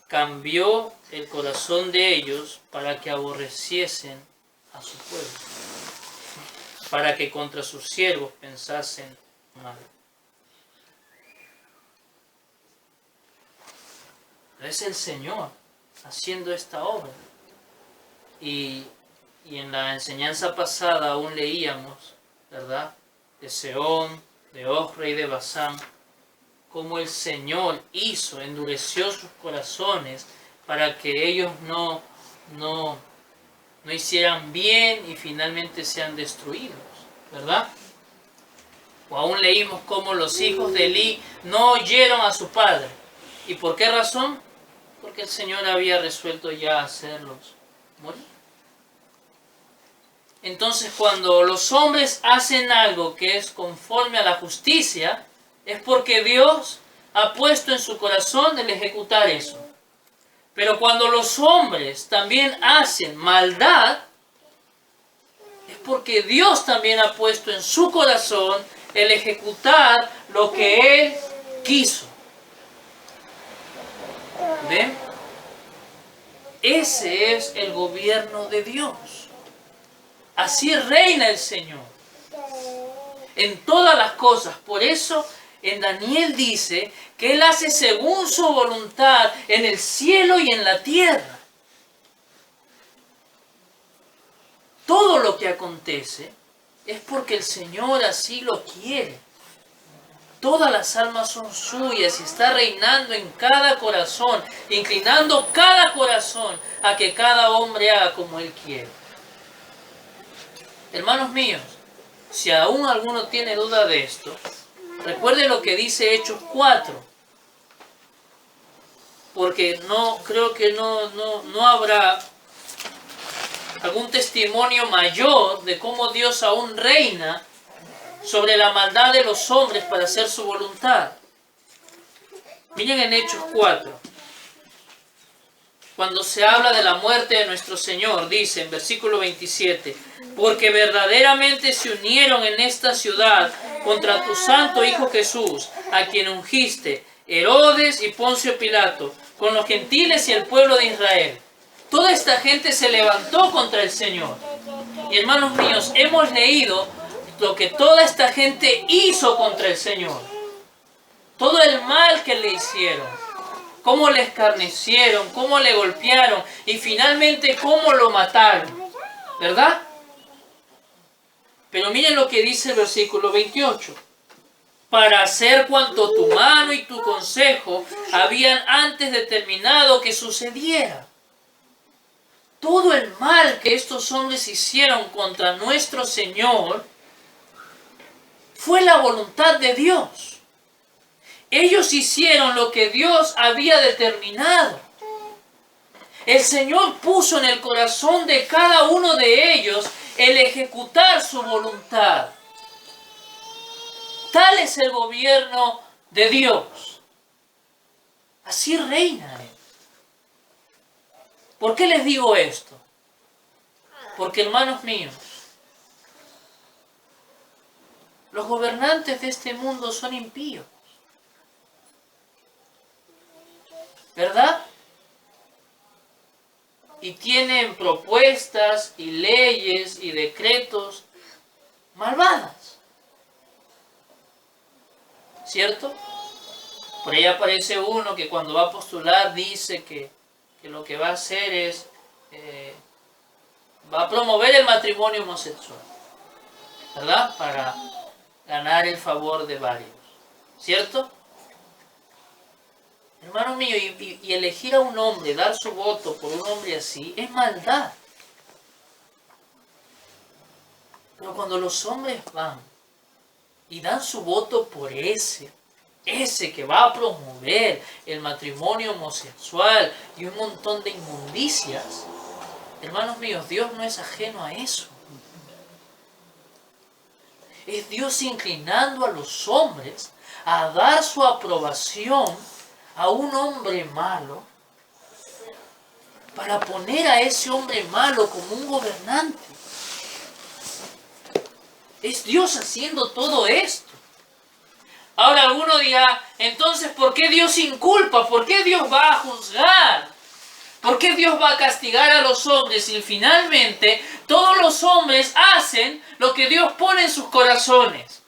cambió el corazón de ellos para que aborreciesen a su pueblo, para que contra sus siervos pensasen mal. Es el Señor haciendo esta obra. Y en la enseñanza pasada aún leíamos, ¿verdad?, de Sehón, de Og, rey de Basán, cómo el Señor endureció sus corazones para que ellos no hicieran bien y finalmente sean destruidos, ¿verdad? O aún leímos cómo los hijos de Elí no oyeron a su padre. ¿Y por qué razón? Porque el Señor había resuelto ya hacerlos morir. Entonces, cuando los hombres hacen algo que es conforme a la justicia, es porque Dios ha puesto en su corazón el ejecutar eso. Pero cuando los hombres también hacen maldad, es porque Dios también ha puesto en su corazón el ejecutar lo que Él quiso. ¿Ven? Ese es el gobierno de Dios. Así reina el Señor en todas las cosas. Por eso en Daniel dice que Él hace según su voluntad en el cielo y en la tierra. Todo lo que acontece es porque el Señor así lo quiere. Todas las almas son suyas y está reinando en cada corazón, inclinando cada corazón a que cada hombre haga como Él quiere. Hermanos míos, si aún alguno tiene duda de esto, recuerde lo que dice Hechos 4. Porque creo que no habrá algún testimonio mayor de cómo Dios aún reina sobre la maldad de los hombres para hacer su voluntad. Miren en Hechos 4. Cuando se habla de la muerte de nuestro Señor, dice en versículo 27, porque verdaderamente se unieron en esta ciudad contra tu santo Hijo Jesús, a quien ungiste, Herodes y Poncio Pilato, con los gentiles y el pueblo de Israel. Toda esta gente se levantó contra el Señor. Y hermanos míos, hemos leído lo que toda esta gente hizo contra el Señor. Todo el mal que le hicieron. Cómo le escarnecieron, cómo le golpearon y finalmente cómo lo mataron. ¿Verdad? Pero miren lo que dice el versículo 28. Para hacer cuanto tu mano y tu consejo habían antes determinado que sucediera. Todo el mal que estos hombres hicieron contra nuestro Señor fue la voluntad de Dios. Ellos hicieron lo que Dios había determinado. El Señor puso en el corazón de cada uno de ellos el ejecutar su voluntad. Tal es el gobierno de Dios. Así reina Él. ¿Por qué les digo esto? Porque, hermanos míos, los gobernantes de este mundo son impíos. ¿Verdad? Y tienen propuestas y leyes y decretos malvadas. ¿Cierto? Por ahí aparece uno que cuando va a postular dice que lo que va a hacer es, va a promover el matrimonio homosexual, ¿verdad? Para ganar el favor de varios, ¿cierto? Hermano mío, y elegir a un hombre, dar su voto por un hombre así, es maldad. Pero cuando los hombres van y dan su voto por ese que va a promover el matrimonio homosexual y un montón de inmundicias, hermanos míos, Dios no es ajeno a eso. Es Dios inclinando a los hombres a dar su aprobación a un hombre malo para poner a ese hombre malo como un gobernante. Es Dios haciendo todo esto. Ahora alguno dirá, entonces, ¿por qué Dios inculpa? ¿Por qué Dios va a juzgar? ¿Por qué Dios va a castigar a los hombres si finalmente todos los hombres hacen lo que Dios pone en sus corazones?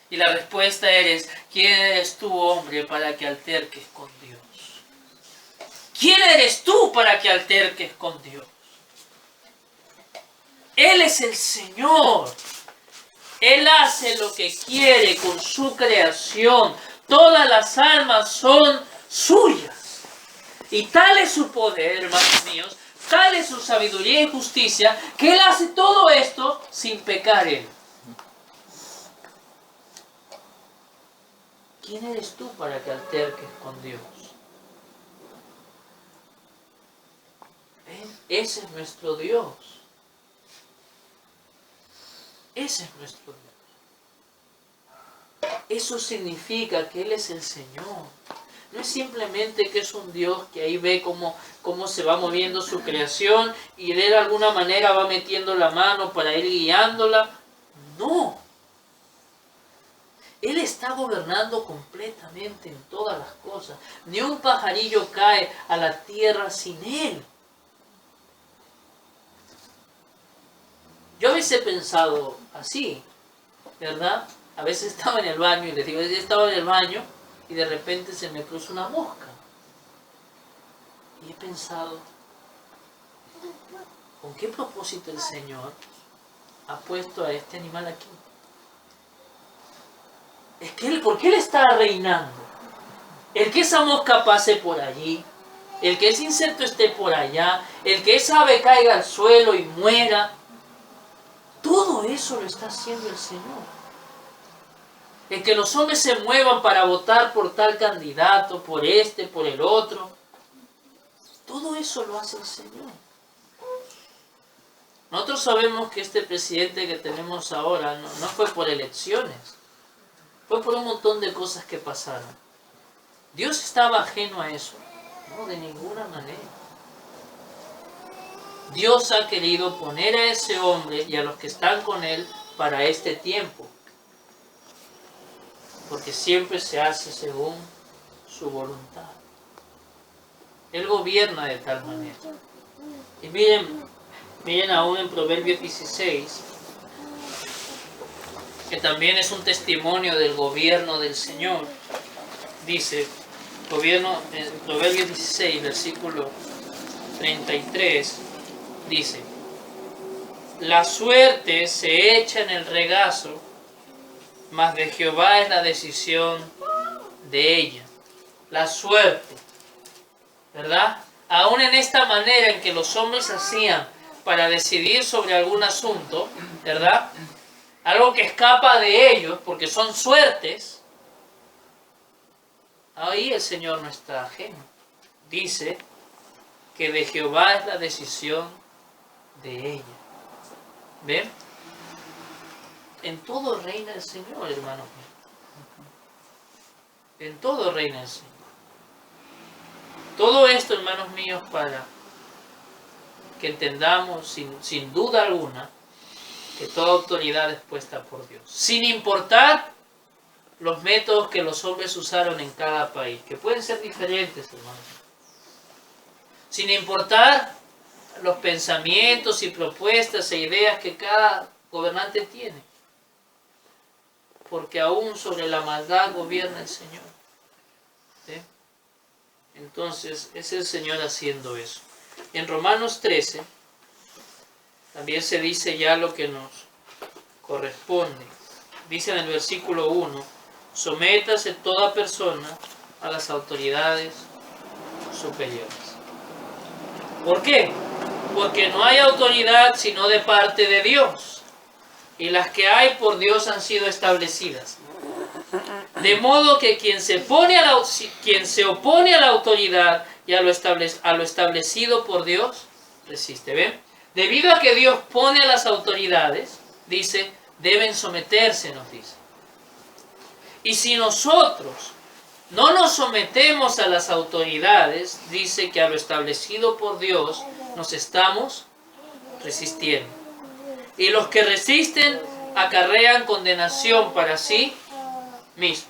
Y la respuesta es, ¿quién eres tú, hombre, para que alterques con Dios? ¿Quién eres tú para que alterques con Dios? Él es el Señor. Él hace lo que quiere con su creación. Todas las almas son suyas. Y tal es su poder, hermanos míos, tal es su sabiduría y justicia, que Él hace todo esto sin pecar Él. ¿Quién eres tú para que alterques con Dios? ¿Ven? Ese es nuestro Dios. Ese es nuestro Dios. Eso significa que Él es el Señor. No es simplemente que es un Dios que ahí ve cómo se va moviendo su creación y de alguna manera va metiendo la mano para ir guiándola. No. Él está gobernando completamente en todas las cosas. Ni un pajarillo cae a la tierra sin Él. Yo a veces he pensado así, ¿verdad? A veces estaba en el baño y les digo, estaba en el baño y de repente se me cruza una mosca. Y he pensado, ¿con qué propósito el Señor ha puesto a este animal aquí? Es que ¿por qué Él está reinando? El que esa mosca pase por allí, el que ese insecto esté por allá, el que esa ave caiga al suelo y muera, todo eso lo está haciendo el Señor. El que los hombres se muevan para votar por tal candidato, por este, por el otro, todo eso lo hace el Señor. Nosotros sabemos que este presidente que tenemos ahora no fue por elecciones, fue por un montón de cosas que pasaron. ¿Dios estaba ajeno a eso? No, de ninguna manera. Dios ha querido poner a ese hombre y a los que están con él para este tiempo. Porque siempre se hace según su voluntad. Él gobierna de tal manera. Y miren aún en Proverbios 16, que también es un testimonio del gobierno del Señor. Dice, en Proverbios 16, versículo 33, dice, la suerte se echa en el regazo, mas de Jehová es la decisión de ella. La suerte, ¿verdad? Aún en esta manera en que los hombres hacían para decidir sobre algún asunto, ¿verdad? Algo que escapa de ellos, porque son suertes, ahí el Señor no está ajeno. Dice que de Jehová es la decisión de ella. ¿Ven? En todo reina el Señor, hermanos míos. En todo reina el Señor. Todo esto, hermanos míos, para que entendamos sin duda alguna que toda autoridad es puesta por Dios. Sin importar los métodos que los hombres usaron en cada país, que pueden ser diferentes, hermanos. Sin importar los pensamientos y propuestas e ideas que cada gobernante tiene. Porque aún sobre la maldad gobierna el Señor. ¿Sí? Entonces, es el Señor haciendo eso. En Romanos 13, también se dice ya lo que nos corresponde. Dice en el versículo 1, sométase toda persona a las autoridades superiores. ¿Por qué? Porque no hay autoridad sino de parte de Dios. Y las que hay por Dios han sido establecidas. De modo que quien se opone a la autoridad y a lo establecido por Dios, resiste. ¿Ven? Debido a que Dios pone a las autoridades, dice, deben someterse, nos dice. Y si nosotros no nos sometemos a las autoridades, dice que a lo establecido por Dios nos estamos resistiendo. Y los que resisten acarrean condenación para sí mismos.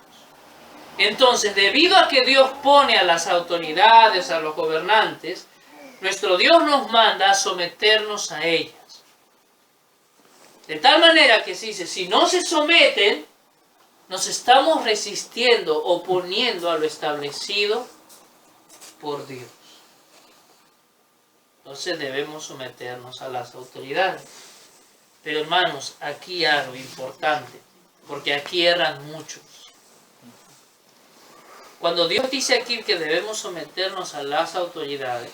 Entonces, debido a que Dios pone a las autoridades, a los gobernantes, nuestro Dios nos manda a someternos a ellas. De tal manera que se dice, si no se someten, nos estamos resistiendo, oponiendo a lo establecido por Dios. Entonces debemos someternos a las autoridades. Pero hermanos, aquí hay algo importante, porque aquí erran muchos. Cuando Dios dice aquí que debemos someternos a las autoridades,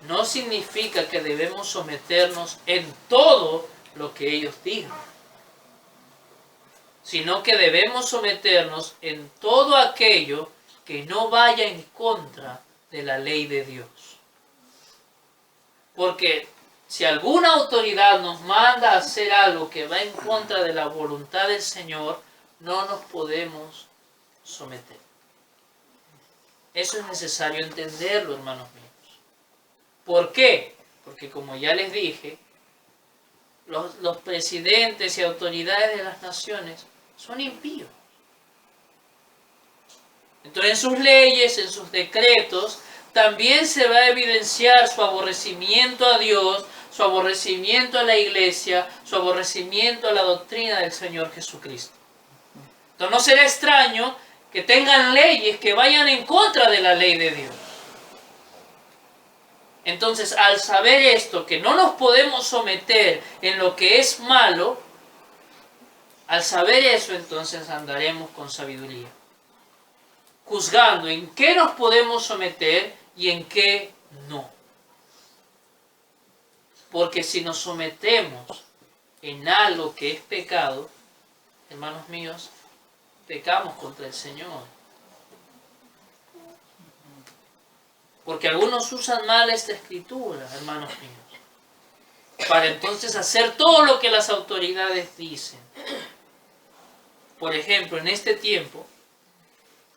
no significa que debemos someternos en todo lo que ellos digan, sino que debemos someternos en todo aquello que no vaya en contra de la ley de Dios. Porque si alguna autoridad nos manda a hacer algo que va en contra de la voluntad del Señor, no nos podemos someter. Eso es necesario entenderlo, hermanos míos. ¿Por qué? Porque como ya les dije, los presidentes y autoridades de las naciones son impíos. Entonces en sus leyes, en sus decretos, también se va a evidenciar su aborrecimiento a Dios, su aborrecimiento a la iglesia, su aborrecimiento a la doctrina del Señor Jesucristo. Entonces no será extraño que tengan leyes que vayan en contra de la ley de Dios. Entonces, al saber esto, que no nos podemos someter en lo que es malo, al saber eso, entonces andaremos con sabiduría, juzgando en qué nos podemos someter y en qué no. Porque si nos sometemos en algo que es pecado, hermanos míos, pecamos contra el Señor. Porque algunos usan mal esta escritura, hermanos míos, para entonces hacer todo lo que las autoridades dicen. Por ejemplo, en este tiempo,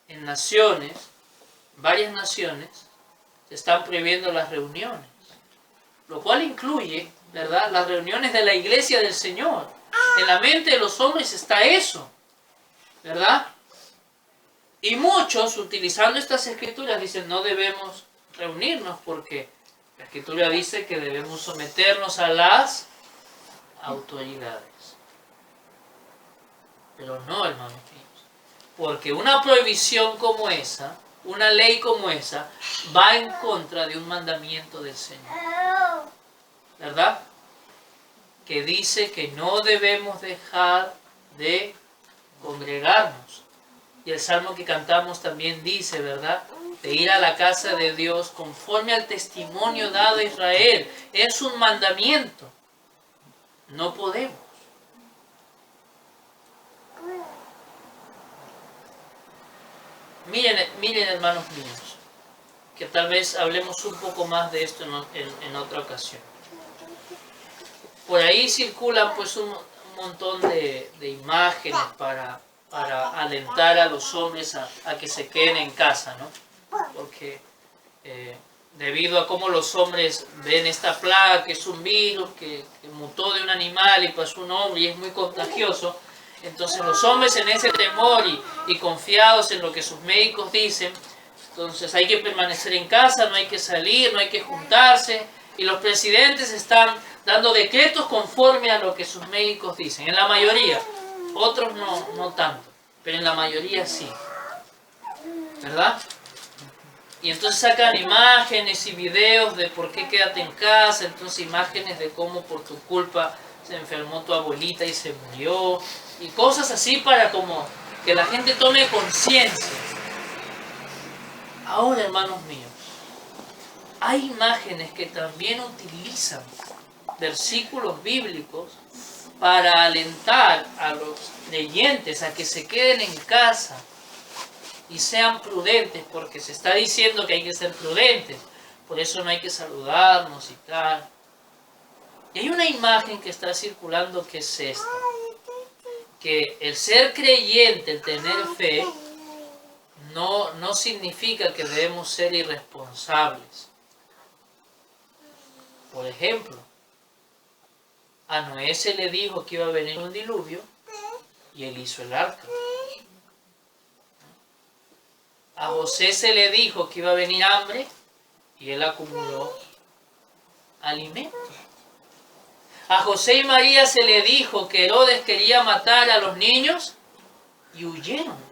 en naciones, varias naciones, se están prohibiendo las reuniones, lo cual incluye, ¿verdad?, las reuniones de la iglesia del Señor. En la mente de los hombres está eso, ¿verdad? Y muchos, utilizando estas escrituras, dicen no debemos reunirnos porque la escritura dice que debemos someternos a las autoridades. Pero no, hermanos míos, porque una prohibición como esa, una ley como esa, va en contra de un mandamiento del Señor, ¿verdad? Que dice que no debemos dejar de congregarnos. Y el salmo que cantamos también dice, ¿verdad?, de ir a la casa de Dios conforme al testimonio dado a Israel. Es un mandamiento. No podemos. Miren, hermanos míos, que tal vez hablemos un poco más de esto en otra ocasión. Por ahí circulan pues un montón de imágenes para alentar a los hombres a que se queden en casa, ¿no? Porque debido a cómo los hombres ven esta plaga, que es un virus que mutó de un animal y pasó a un hombre y es muy contagioso, entonces los hombres en ese temor y confiados en lo que sus médicos dicen, entonces hay que permanecer en casa, no hay que salir, no hay que juntarse, y los presidentes están dando decretos conforme a lo que sus médicos dicen, en la mayoría, otros no tanto, pero en la mayoría sí, ¿verdad? Y entonces sacan imágenes y videos de por qué quédate en casa, entonces imágenes de cómo por tu culpa se enfermó tu abuelita y se murió, y cosas así para como que la gente tome conciencia. Ahora, hermanos míos, hay imágenes que también utilizan versículos bíblicos para alentar a los creyentes a que se queden en casa y sean prudentes, porque se está diciendo que hay que ser prudentes, por eso no hay que saludarnos y tal. Y hay una imagen que está circulando que es esta, que el ser creyente, el tener fe, no significa que debemos ser irresponsables. Por ejemplo, a Noé se le dijo que iba a venir un diluvio y él hizo el arca. A José se le dijo que iba a venir hambre y él acumuló alimentos. A José y María se le dijo que Herodes quería matar a los niños y huyeron.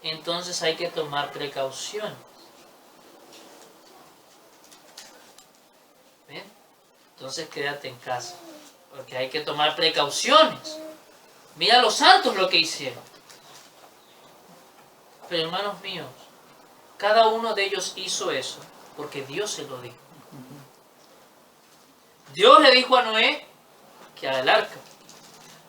Entonces hay que tomar precauciones. ¿Ven? Entonces quédate en casa, porque hay que tomar precauciones. Mira los santos lo que hicieron. Pero hermanos míos, cada uno de ellos hizo eso porque Dios se lo dijo. Dios le dijo a Noé que haga el arca.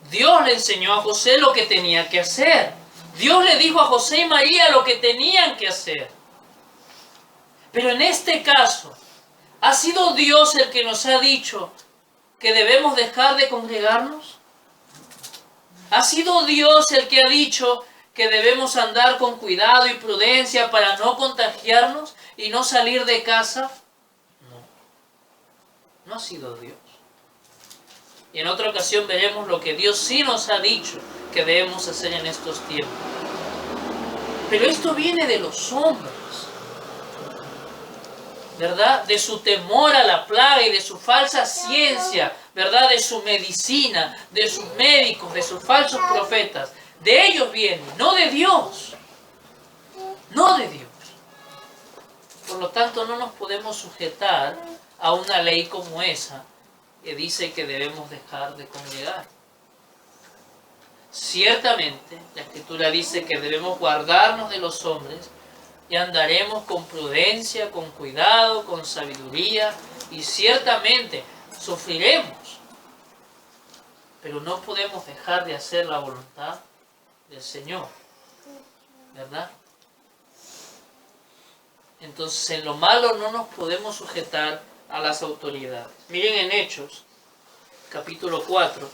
Dios le enseñó a José lo que tenía que hacer. Dios le dijo a José y María lo que tenían que hacer. Pero en este caso, ¿ha sido Dios el que nos ha dicho que debemos dejar de congregarnos? ¿Ha sido Dios el que ha dicho que debemos andar con cuidado y prudencia para no contagiarnos y no salir de casa? No ha sido Dios. Y en otra ocasión veremos lo que Dios sí nos ha dicho que debemos hacer en estos tiempos. Pero esto viene de los hombres, ¿verdad? De su temor a la plaga y de su falsa ciencia, ¿verdad? De su medicina, de sus médicos, de sus falsos profetas. De ellos viene, no de Dios. No de Dios. Por lo tanto, no nos podemos sujetar a una ley como esa que dice que debemos dejar de congregar. Ciertamente, la Escritura dice que debemos guardarnos de los hombres y andaremos con prudencia, con cuidado, con sabiduría, y ciertamente sufriremos. Pero no podemos dejar de hacer la voluntad del Señor, ¿verdad? Entonces, en lo malo no nos podemos sujetar a las autoridades. Miren en Hechos, capítulo 4.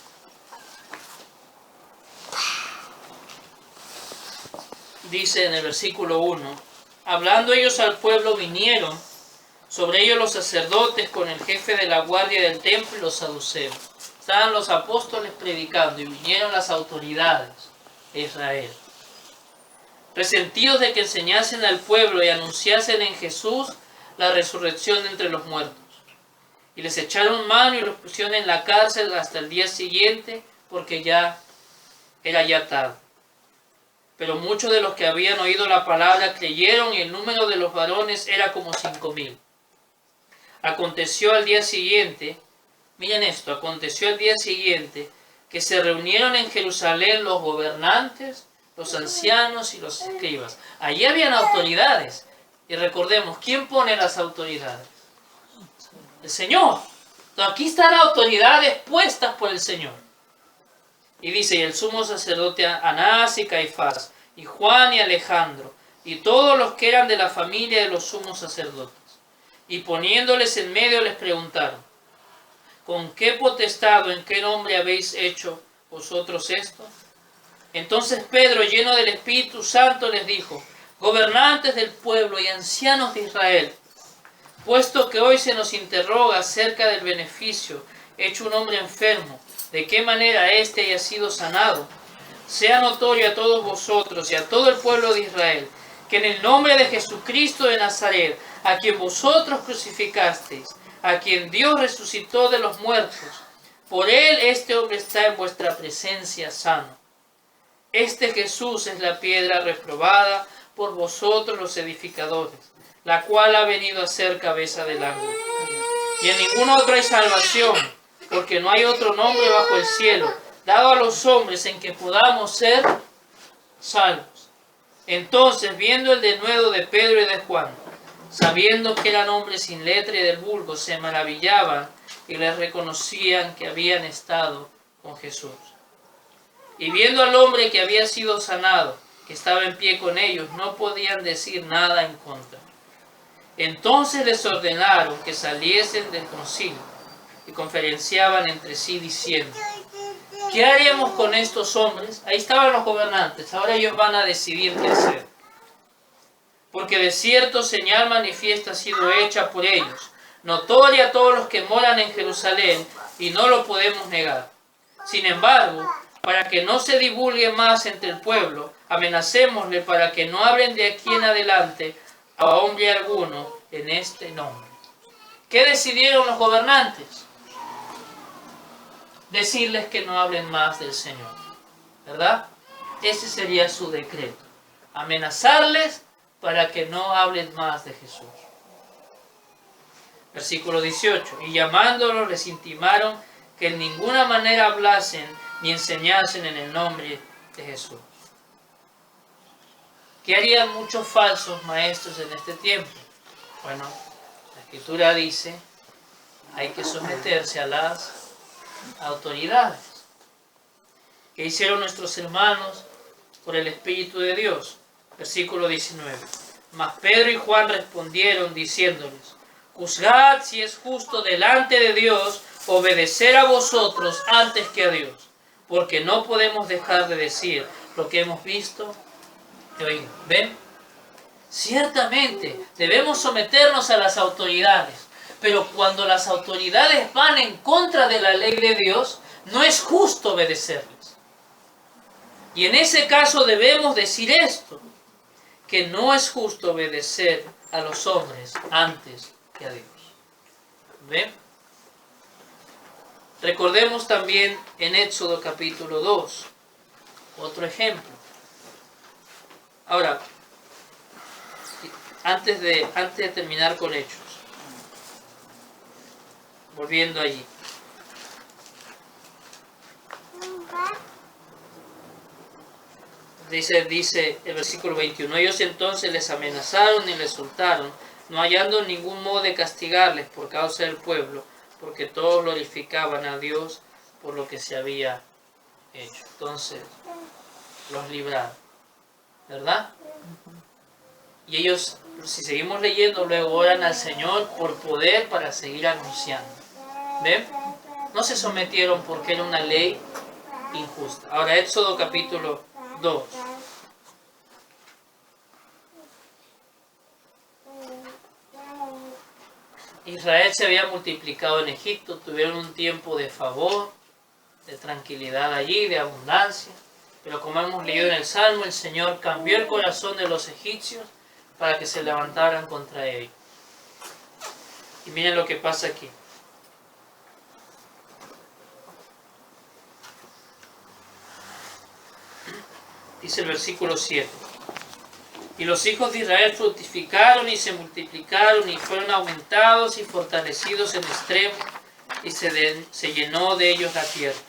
Dice en el versículo 1, hablando ellos al pueblo, vinieron sobre ellos los sacerdotes con el jefe de la guardia del templo y los saduceos. Estaban los apóstoles predicando y vinieron las autoridades de Israel, resentidos de que enseñasen al pueblo y anunciasen en Jesús la resurrección de entre los muertos. Y les echaron mano y los pusieron en la cárcel hasta el día siguiente, porque ya era ya tarde. Pero muchos de los que habían oído la palabra creyeron, y el número de los varones era como 5,000. Aconteció al día siguiente, miren esto, aconteció al día siguiente que se reunieron en Jerusalén los gobernantes, los ancianos y los escribas. Allí habían autoridades. Y recordemos, ¿quién pone las autoridades? El Señor. Entonces, aquí están autoridades puestas por el Señor. Y dice, y el sumo sacerdote Anás y Caifás, y Juan y Alejandro, y todos los que eran de la familia de los sumos sacerdotes. Y poniéndoles en medio les preguntaron, ¿con qué potestad o en qué nombre habéis hecho vosotros esto? Entonces Pedro, lleno del Espíritu Santo, les dijo, gobernantes del pueblo y ancianos de Israel, puesto que hoy se nos interroga acerca del beneficio hecho un hombre enfermo, de qué manera éste haya sido sanado, sea notorio a todos vosotros y a todo el pueblo de Israel, que en el nombre de Jesucristo de Nazaret, a quien vosotros crucificasteis, a quien Dios resucitó de los muertos, por él este hombre está en vuestra presencia sano. Este Jesús es la piedra reprobada por vosotros los edificadores, la cual ha venido a ser cabeza del ángulo. Y en ningún otro hay salvación, porque no hay otro nombre bajo el cielo, dado a los hombres en que podamos ser salvos. Entonces, viendo el denuedo de Pedro y de Juan, sabiendo que eran hombres sin letra y del vulgo, se maravillaban y les reconocían que habían estado con Jesús. Y viendo al hombre que había sido sanado, que estaba en pie con ellos, no podían decir nada en contra. Entonces les ordenaron que saliesen del concilio y conferenciaban entre sí diciendo, ¿qué haremos con estos hombres? Ahí estaban los gobernantes, ahora ellos van a decidir qué hacer. Porque de cierto señal manifiesta ha sido hecha por ellos, notoria a todos los que moran en Jerusalén, y no lo podemos negar. Sin embargo, para que no se divulgue más entre el pueblo, amenacémosle para que no hablen de aquí en adelante a hombre alguno en este nombre. ¿Qué decidieron los gobernantes? Decirles que no hablen más del Señor, ¿verdad? Ese sería su decreto. Amenazarles para que no hablen más de Jesús. Versículo 18. Y llamándolos les intimaron que en ninguna manera hablasen ni enseñasen en el nombre de Jesús. ¿Qué harían muchos falsos maestros en este tiempo? Bueno, la Escritura dice, hay que someterse a las autoridades. ¿Qué hicieron nuestros hermanos por el Espíritu de Dios? Versículo 19. Mas Pedro y Juan respondieron diciéndoles, juzgad si es justo delante de Dios obedecer a vosotros antes que a Dios, porque no podemos dejar de decir lo que hemos visto ¿Ven? Ciertamente debemos someternos a las autoridades, pero cuando las autoridades van en contra de la ley de Dios, no es justo obedecerles. Y en ese caso debemos decir esto, que no es justo obedecer a los hombres antes que a Dios. ¿Ven? Recordemos también en Éxodo capítulo 2, otro ejemplo. Ahora, antes de terminar con Hechos, volviendo allí. Dice el versículo 21, ellos entonces les amenazaron y les soltaron, no hallando ningún modo de castigarles por causa del pueblo, porque todos glorificaban a Dios por lo que se había hecho. Entonces, los libraron, ¿verdad? Y ellos, si seguimos leyendo, luego oran al Señor por poder para seguir anunciando. ¿Ven? No se sometieron porque era una ley injusta. Ahora, Éxodo capítulo 2. Israel se había multiplicado en Egipto, tuvieron un tiempo de favor, de tranquilidad allí, de abundancia. Pero como hemos leído en el Salmo, el Señor cambió el corazón de los egipcios para que se levantaran contra ellos. Y miren lo que pasa aquí. Dice el versículo 7. Y los hijos de Israel fructificaron y se multiplicaron y fueron aumentados y fortalecidos en extremo, y se llenó de ellos la tierra.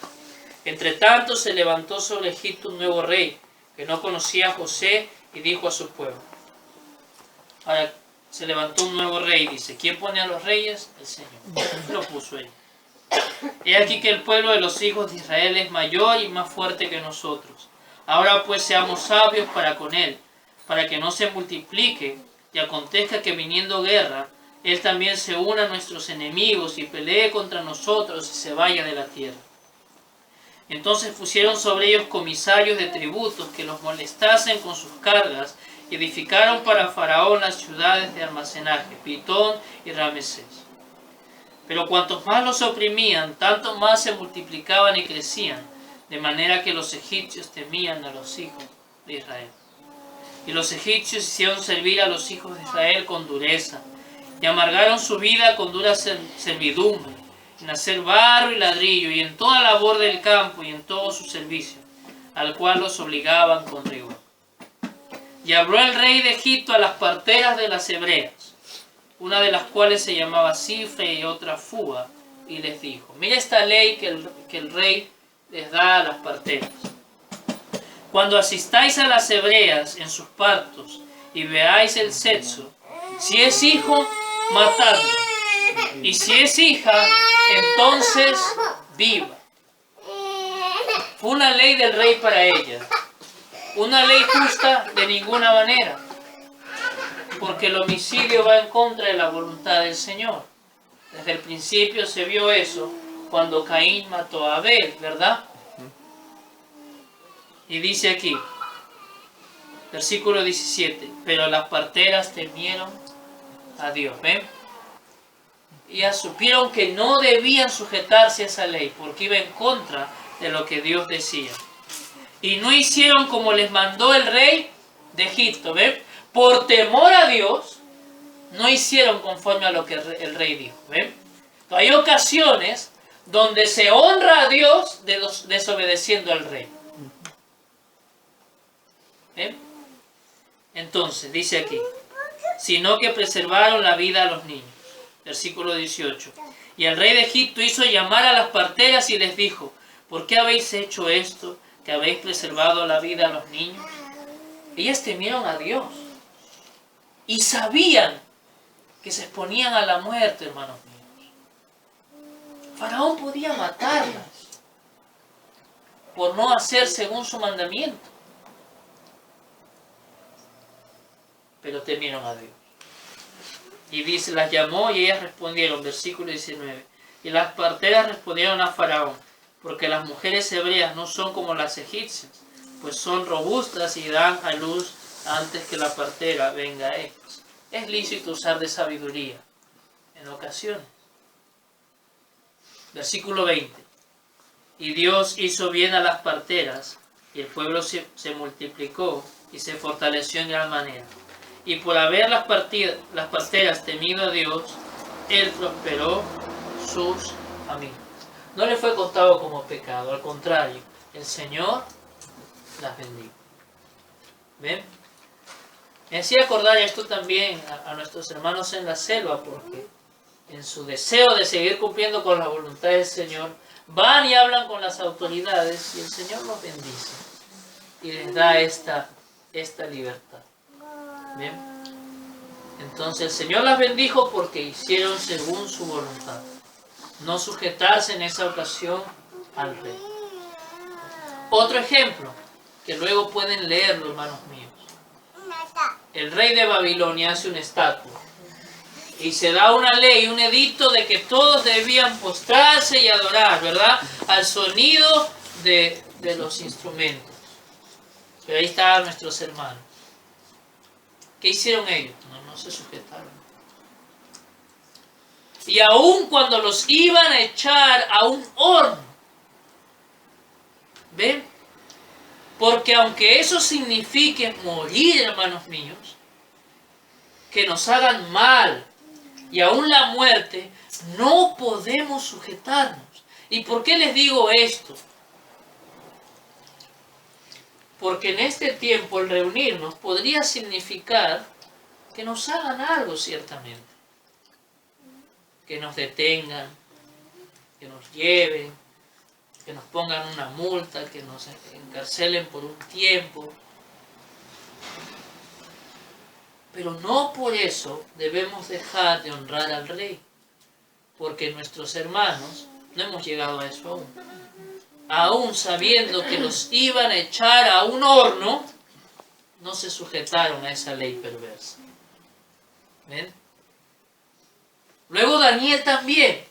Entre tanto se levantó sobre Egipto un nuevo rey, que no conocía a José, y dijo a su pueblo. Ahora se levantó un nuevo rey, dice, ¿quién pone a los reyes? El Señor. Lo puso él. He aquí que el pueblo de los hijos de Israel es mayor y más fuerte que nosotros. Ahora pues seamos sabios para con él, para que no se multiplique, y acontezca que viniendo guerra, él también se una a nuestros enemigos y pelee contra nosotros y se vaya de la tierra. Entonces pusieron sobre ellos comisarios de tributos que los molestasen con sus cargas, y edificaron para Faraón las ciudades de almacenaje, Pitón y Ramesés. Pero cuantos más los oprimían, tanto más se multiplicaban y crecían, de manera que los egipcios temían a los hijos de Israel. Y los egipcios hicieron servir a los hijos de Israel con dureza, y amargaron su vida con dura servidumbre, en hacer barro y ladrillo, y en toda labor del campo, y en todo su servicio, al cual los obligaban con rigor. Y habló el rey de Egipto a las parteras de las hebreas, una de las cuales se llamaba Cifre y otra Fúa, y les dijo, mira esta ley que el rey les da a las parteras. Cuando asistáis a las hebreas en sus partos y veáis el sexo, si es hijo, matadlo, y si es hija, entonces viva. Fue una ley del rey para ella, una ley justa de ninguna manera, porque el homicidio va en contra de la voluntad del Señor. Desde el principio se vio eso cuando Caín mató a Abel, ¿verdad? Y dice aquí, versículo 17, pero las parteras temieron a Dios, ¿ven? Y supieron que no debían sujetarse a esa ley, porque iba en contra de lo que Dios decía. Y no hicieron como les mandó el rey de Egipto, ¿ven? Por temor a Dios, no hicieron conforme a lo que el rey dijo, ¿ven? Entonces, hay ocasiones donde se honra a Dios desobedeciendo al rey. ¿Ven? Entonces, dice aquí, sino que preservaron la vida a los niños. Versículo 18. Y el rey de Egipto hizo llamar a las parteras y les dijo, ¿por qué habéis hecho esto, que habéis preservado la vida a los niños? Ellas temieron a Dios y sabían que se exponían a la muerte, hermanos míos. Faraón podía matarlas por no hacer según su mandamiento. Pero temieron a Dios. Y dice, las llamó y ellas respondieron, versículo 19. Y las parteras respondieron a Faraón, porque las mujeres hebreas no son como las egipcias, pues son robustas y dan a luz antes que la partera venga a ellos. Es lícito usar de sabiduría en ocasiones. Versículo 20. Y Dios hizo bien a las parteras, y el pueblo se multiplicó y se fortaleció en gran manera. Y por haber las parteras temido a Dios, Él prosperó sus familias. No le fue contado como pecado, al contrario, el Señor las bendijo. ¿Ven? Me hacía acordar esto también a nuestros hermanos en la selva, porque en su deseo de seguir cumpliendo con la voluntad del Señor, van y hablan con las autoridades y el Señor los bendice y les da esta libertad. ¿Bien? Entonces el Señor las bendijo porque hicieron según su voluntad, no sujetarse en esa ocasión al rey. Otro ejemplo, que luego pueden leerlo, hermanos míos. El rey de Babilonia hace una estatua y se da una ley, un edicto de que todos debían postrarse y adorar, ¿verdad? Al sonido de los instrumentos. Pero ahí estaban nuestros hermanos. ¿Qué hicieron ellos? No se sujetaron. Y aun cuando los iban a echar a un horno, ¿ven? Porque aunque eso signifique morir, hermanos míos, que nos hagan mal y aún la muerte, no podemos sujetarnos. ¿Y por qué les digo esto? Porque en este tiempo el reunirnos podría significar que nos hagan algo ciertamente. Que nos detengan, que nos lleven, que nos pongan una multa, que nos encarcelen por un tiempo. Pero no por eso debemos dejar de honrar al rey, porque nuestros hermanos no hemos llegado a eso aún. Aún sabiendo que los iban a echar a un horno, no se sujetaron a esa ley perversa. ¿Ven? Luego Daniel también.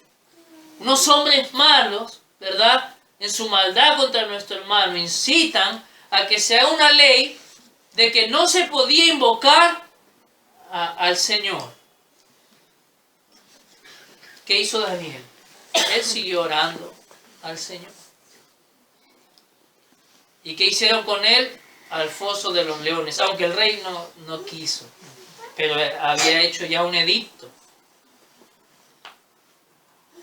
Unos hombres malos, ¿verdad? En su maldad contra nuestro hermano, incitan a que se haga una ley de que no se podía invocar al Señor. ¿Qué hizo Daniel? Él siguió orando al Señor. ¿Y qué hicieron con él? Al foso de los leones, aunque el rey no quiso, pero había hecho ya un edicto.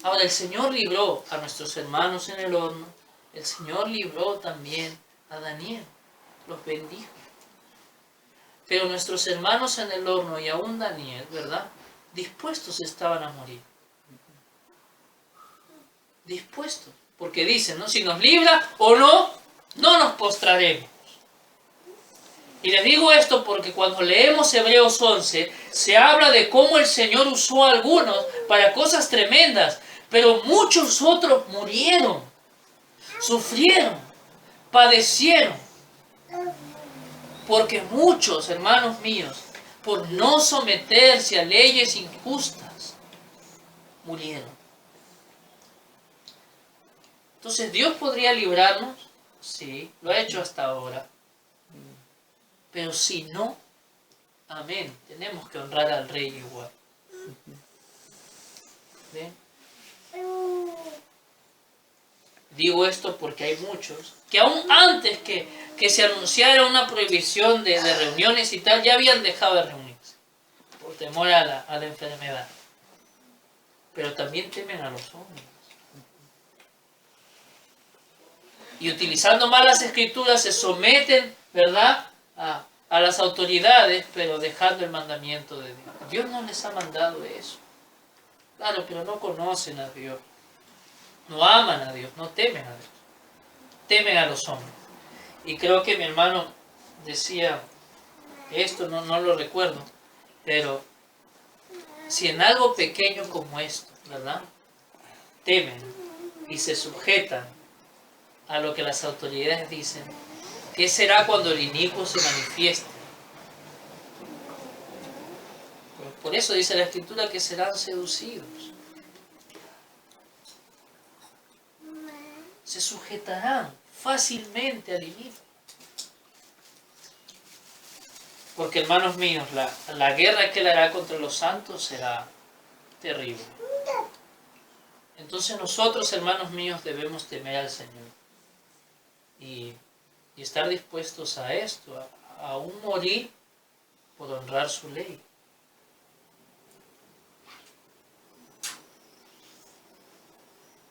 Ahora el Señor libró a nuestros hermanos en el horno, el Señor libró también a Daniel, los bendijo. Pero nuestros hermanos en el horno y aún Daniel, ¿verdad? Dispuestos estaban a morir. Dispuestos, porque dicen, ¿no? Si nos libra o no nos postraremos. Y les digo esto porque cuando leemos Hebreos 11, se habla de cómo el Señor usó a algunos para cosas tremendas, pero muchos otros murieron, sufrieron, padecieron. Porque muchos, hermanos míos, por no someterse a leyes injustas, murieron. Entonces, ¿Dios podría librarnos? Sí, lo ha hecho hasta ahora. Pero si no, amén, tenemos que honrar al Rey igual. ¿Ven? Digo esto porque hay muchos que aún antes que se anunciara una prohibición de reuniones y tal, ya habían dejado de reunirse por temor a la enfermedad. Pero también temen a los hombres. Y utilizando malas escrituras se someten, ¿verdad?, a las autoridades, pero dejando el mandamiento de Dios. Dios no les ha mandado eso. Claro, pero no conocen a Dios. No aman a Dios, no temen a Dios. Temen a los hombres. Y creo que mi hermano decía, esto no lo recuerdo, pero si en algo pequeño como esto, ¿verdad?, temen y se sujetan a lo que las autoridades dicen, ¿qué será cuando el inicuo se manifieste? Por eso dice la Escritura que serán seducidos. Se sujetarán fácilmente al inicuo. Porque, hermanos míos, la guerra que él hará contra los santos será terrible. Entonces nosotros, hermanos míos, debemos temer al Señor y estar dispuestos a esto, a aún morir por honrar su ley.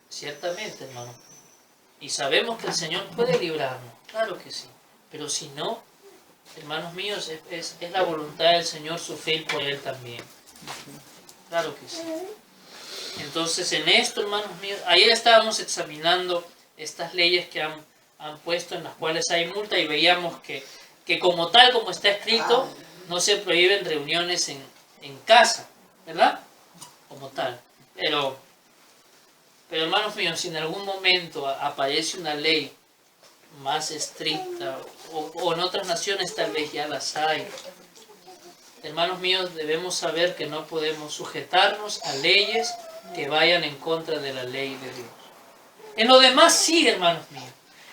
Ciertamente, hermano. Y sabemos que el Señor puede librarnos, claro que sí. Pero si no, hermanos míos, es la voluntad del Señor sufrir por Él también. Claro que sí. Entonces, en esto, hermanos míos, ayer estábamos examinando estas leyes que han puesto, en las cuales hay multa, y veíamos que como tal, como está escrito, no se prohíben reuniones en casa, ¿verdad? Como tal. Pero hermanos míos, si en algún momento aparece una ley más estricta, o en otras naciones tal vez ya las hay, hermanos míos, debemos saber que no podemos sujetarnos a leyes que vayan en contra de la ley de Dios. En lo demás sí, hermanos míos.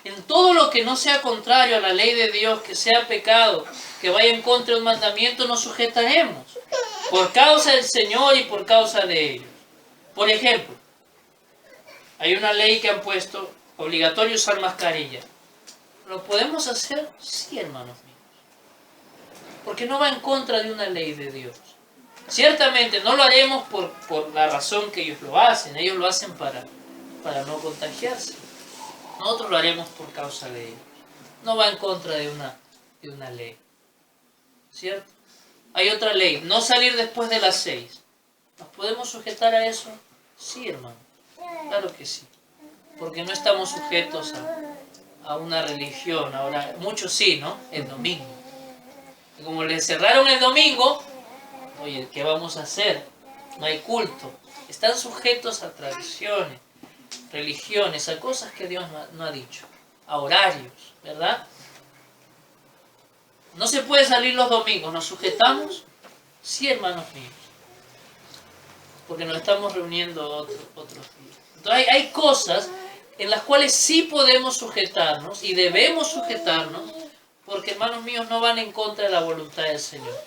En todo lo que no sea contrario a la ley de Dios, que sea pecado, que vaya en contra de un mandamiento, nos sujetaremos por causa del Señor y por causa de ellos. Por ejemplo, hay una ley que han puesto obligatorio usar mascarilla. ¿Lo podemos hacer? Sí, hermanos míos. Porque no va en contra de una ley de Dios. Ciertamente no lo haremos por la razón que ellos lo hacen. Ellos lo hacen para no contagiarse. Nosotros lo haremos por causa de ellos. No va en contra de una ley. ¿Cierto? Hay otra ley. No salir después de las 6. ¿Nos podemos sujetar a eso? Sí, hermano. Claro que sí. Porque no estamos sujetos a una religión. Ahora, muchos sí, ¿no? El domingo. Y como les cerraron el domingo, oye, ¿qué vamos a hacer? No hay culto. Están sujetos a tradiciones, religiones, a cosas que Dios no ha dicho. A horarios, ¿verdad? No se puede salir los domingos. ¿Nos sujetamos? Sí, hermanos míos. Porque nos estamos reuniendo otros días. Entonces hay cosas en las cuales sí podemos sujetarnos y debemos sujetarnos, porque, hermanos míos, no van en contra de la voluntad del Señor.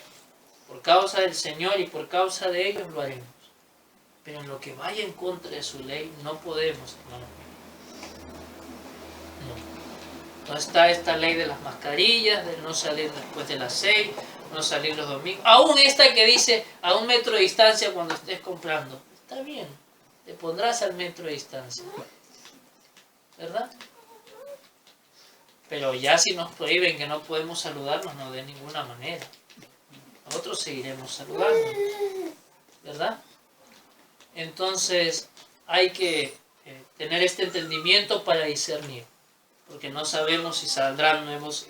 Por causa del Señor y por causa de ellos lo haremos. Pero en lo que vaya en contra de su ley no podemos, hermanos míos. No. No está esta ley de las mascarillas, de no salir después de las 6, no salir los domingos. Aún esta que dice a 1 metro de distancia cuando estés comprando. Está bien, te pondrás al metro de distancia. ¿Verdad? Pero ya si nos prohíben que no podemos saludarnos, no de ninguna manera. Nosotros seguiremos saludando. ¿Verdad? Entonces hay que tener este entendimiento para discernir. Porque no sabemos si saldrán nuevos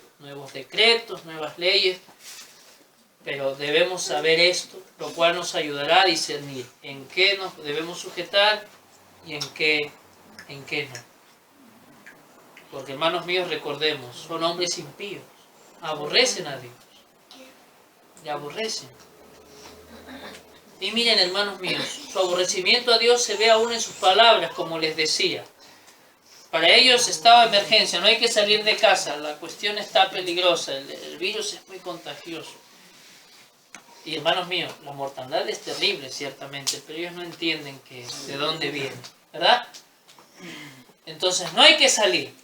decretos, nuevas leyes. Pero debemos saber esto, lo cual nos ayudará a discernir en qué nos debemos sujetar y en qué no. Porque, hermanos míos, recordemos, son hombres impíos, aborrecen a Dios, le aborrecen. Y miren, hermanos míos, su aborrecimiento a Dios se ve aún en sus palabras, como les decía. Para ellos estaba emergencia, no hay que salir de casa, la cuestión está peligrosa, el virus es muy contagioso. Y, hermanos míos, la mortandad es terrible, ciertamente, pero ellos no entienden de dónde viene, ¿verdad? Entonces, no hay que salir.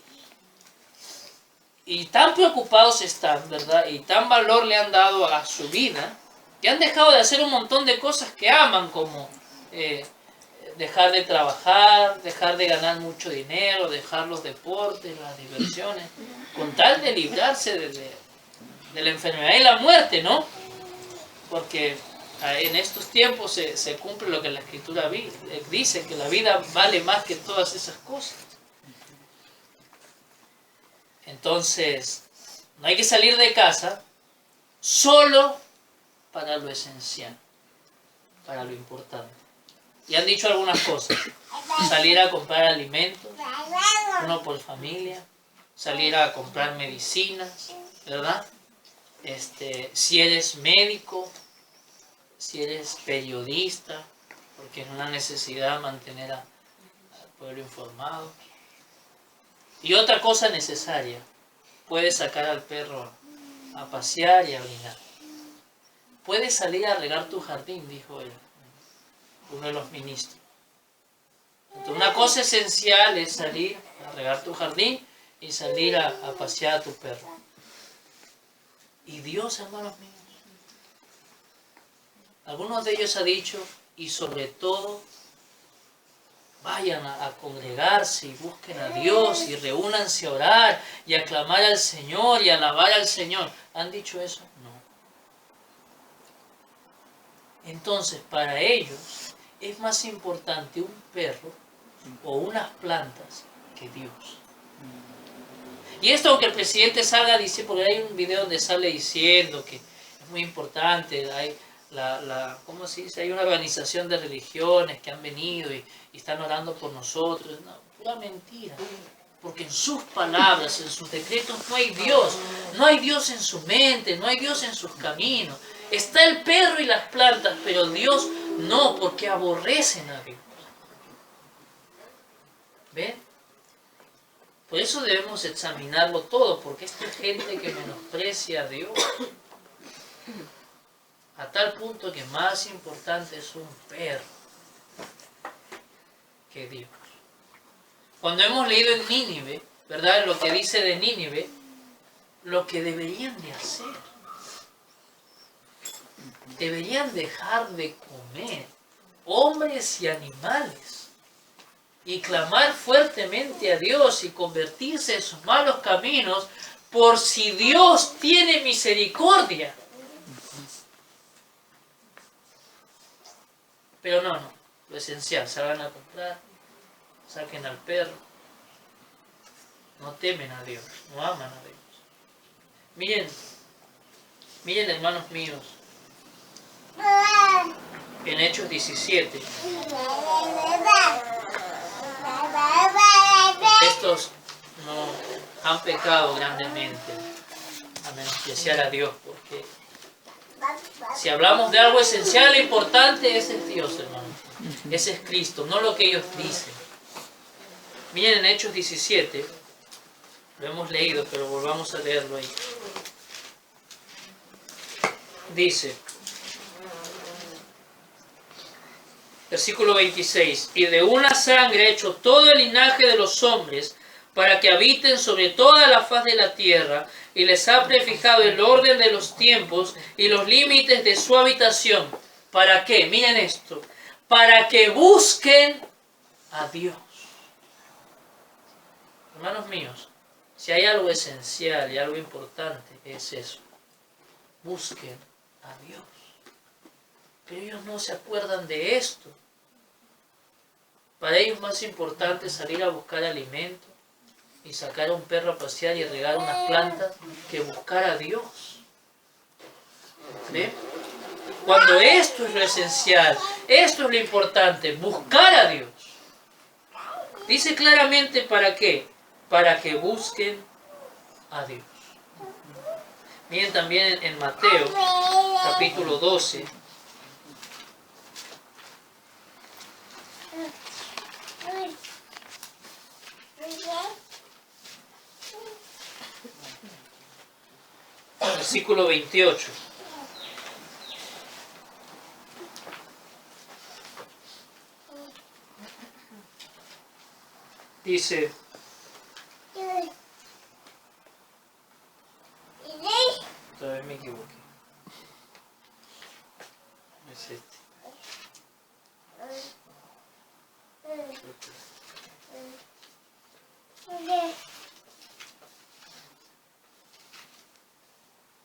Y tan preocupados están, ¿verdad? Y tan valor le han dado a su vida, que han dejado de hacer un montón de cosas que aman, como dejar de trabajar, dejar de ganar mucho dinero, dejar los deportes, las diversiones, con tal de librarse de la enfermedad y la muerte, ¿no? Porque en estos tiempos se cumple lo que la Escritura dice, que la vida vale más que todas esas cosas. Entonces, no hay que salir de casa solo para lo esencial, para lo importante. Y han dicho algunas cosas. Salir a comprar alimentos, uno por familia, salir a comprar medicinas, ¿verdad? Si eres médico, si eres periodista, porque es una necesidad mantener al pueblo informado. Y otra cosa necesaria, puedes sacar al perro a pasear y a orinar. puedes salir a regar tu jardín, dijo uno de los ministros. Entonces, una cosa esencial es salir a regar tu jardín y salir a pasear a tu perro. Y Dios, hermanos míos, algunos de ellos ha dicho, y sobre todo, vayan a congregarse y busquen a Dios y reúnanse a orar y a clamar al Señor y a alabar al Señor. ¿Han dicho eso? No. Entonces, para ellos es más importante un perro o unas plantas que Dios. Y esto, aunque el presidente salga, dice, porque hay un video donde sale diciendo que es muy importante, hay ¿cómo se dice? Hay una organización de religiones que han venido y están orando por nosotros. No, pura mentira. Porque en sus palabras, en sus decretos no hay Dios. No hay Dios en su mente, no hay Dios en sus caminos. Está el perro y las plantas, pero Dios no, porque aborrecen a Dios. ¿Ven? Por eso debemos examinarlo todo, porque esta gente que menosprecia a Dios, a tal punto que más importante es un perro que Dios. Cuando hemos leído en Nínive, ¿verdad? Lo que dice de Nínive, lo que deberían de hacer, deberían dejar de comer hombres y animales y clamar fuertemente a Dios y convertirse en sus malos caminos, por si Dios tiene misericordia. Pero no, lo esencial, salgan a comprar, saquen al perro, no temen a Dios, no aman a Dios. Miren hermanos míos, en Hechos 17, estos no han pecado grandemente a menospreciar a Dios, porque si hablamos de algo esencial e importante, ese es Dios, hermano. Ese es Cristo, no lo que ellos dicen. Miren en Hechos 17, lo hemos leído, pero volvamos a leerlo ahí. Dice, versículo 26, y de una sangre ha hecho todo el linaje de los hombres, para que habiten sobre toda la faz de la tierra, y les ha prefijado el orden de los tiempos y los límites de su habitación. ¿Para qué? Miren esto. Para que busquen a Dios. Hermanos míos, si hay algo esencial y algo importante, es eso. Busquen a Dios. Pero ellos no se acuerdan de esto. Para ellos es más importante salir a buscar alimento y sacar a un perro a pasear y regar unas plantas que buscar a Dios. ¿Ve? Cuando esto es lo esencial, esto es lo importante, buscar a Dios. Dice claramente para qué, para que busquen a Dios. Miren también en Mateo, capítulo 12. Versículo 28. Dice, otra vez me equivoqué. Es este.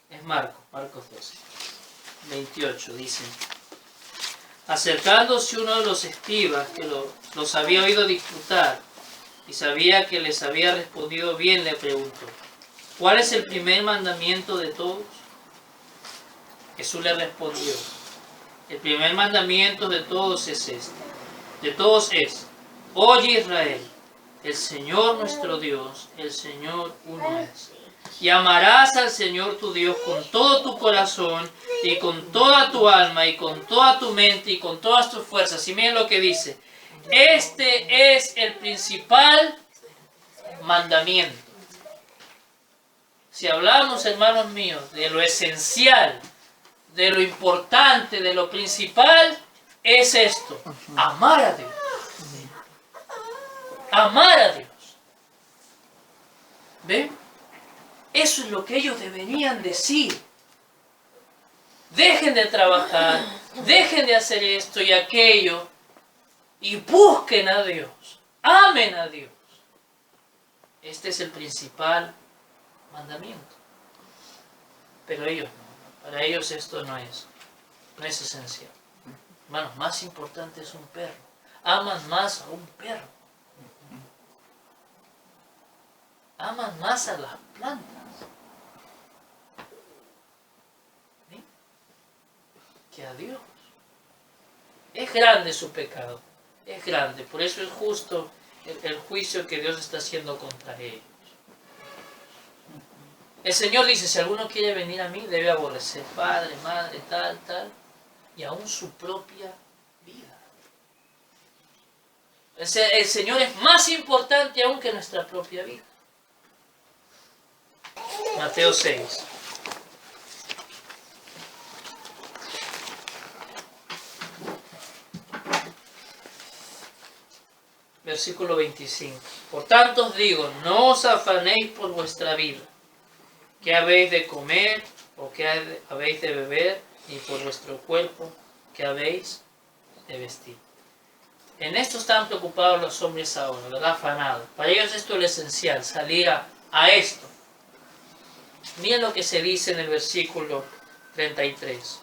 Es Marcos 12, 28, dice, acercándose uno de los escribas que los había oído disputar y sabía que les había respondido bien, le preguntó, ¿cuál es el primer mandamiento de todos? Jesús le respondió, el primer mandamiento de todos es este, de todos es, oye Israel, el Señor nuestro Dios, el Señor uno es. Y amarás al Señor tu Dios con todo tu corazón y con toda tu alma y con toda tu mente y con todas tus fuerzas. Y miren lo que dice. Este es el principal mandamiento. Si hablamos, hermanos míos, de lo esencial, de lo importante, de lo principal, es esto: amar a Dios. Amar a Dios. ¿Ven? Eso es lo que ellos deberían decir. Dejen de trabajar, dejen de hacer esto y aquello, y busquen a Dios, amen a Dios. Este es el principal mandamiento. Pero ellos no. Para ellos esto no es esencial. Hermanos, más importante es un perro. Aman más a un perro. Aman más a las plantas. ¿Sí? Que a Dios. Es grande su pecado. Es grande. Por eso es justo el juicio que Dios está haciendo contra ellos. El Señor dice, si alguno quiere venir a mí, debe aborrecer padre, madre, tal, y aún su propia vida. El Señor es más importante aún que nuestra propia vida. Mateo 6. Versículo 25. Por tanto os digo, no os afanéis por vuestra vida, qué habéis de comer o qué habéis de beber, ni por vuestro cuerpo, qué habéis de vestir. En esto están preocupados los hombres ahora, ¿verdad? Afanados. Para ellos esto es lo esencial, salir a esto. Miren lo que se dice en el versículo 33.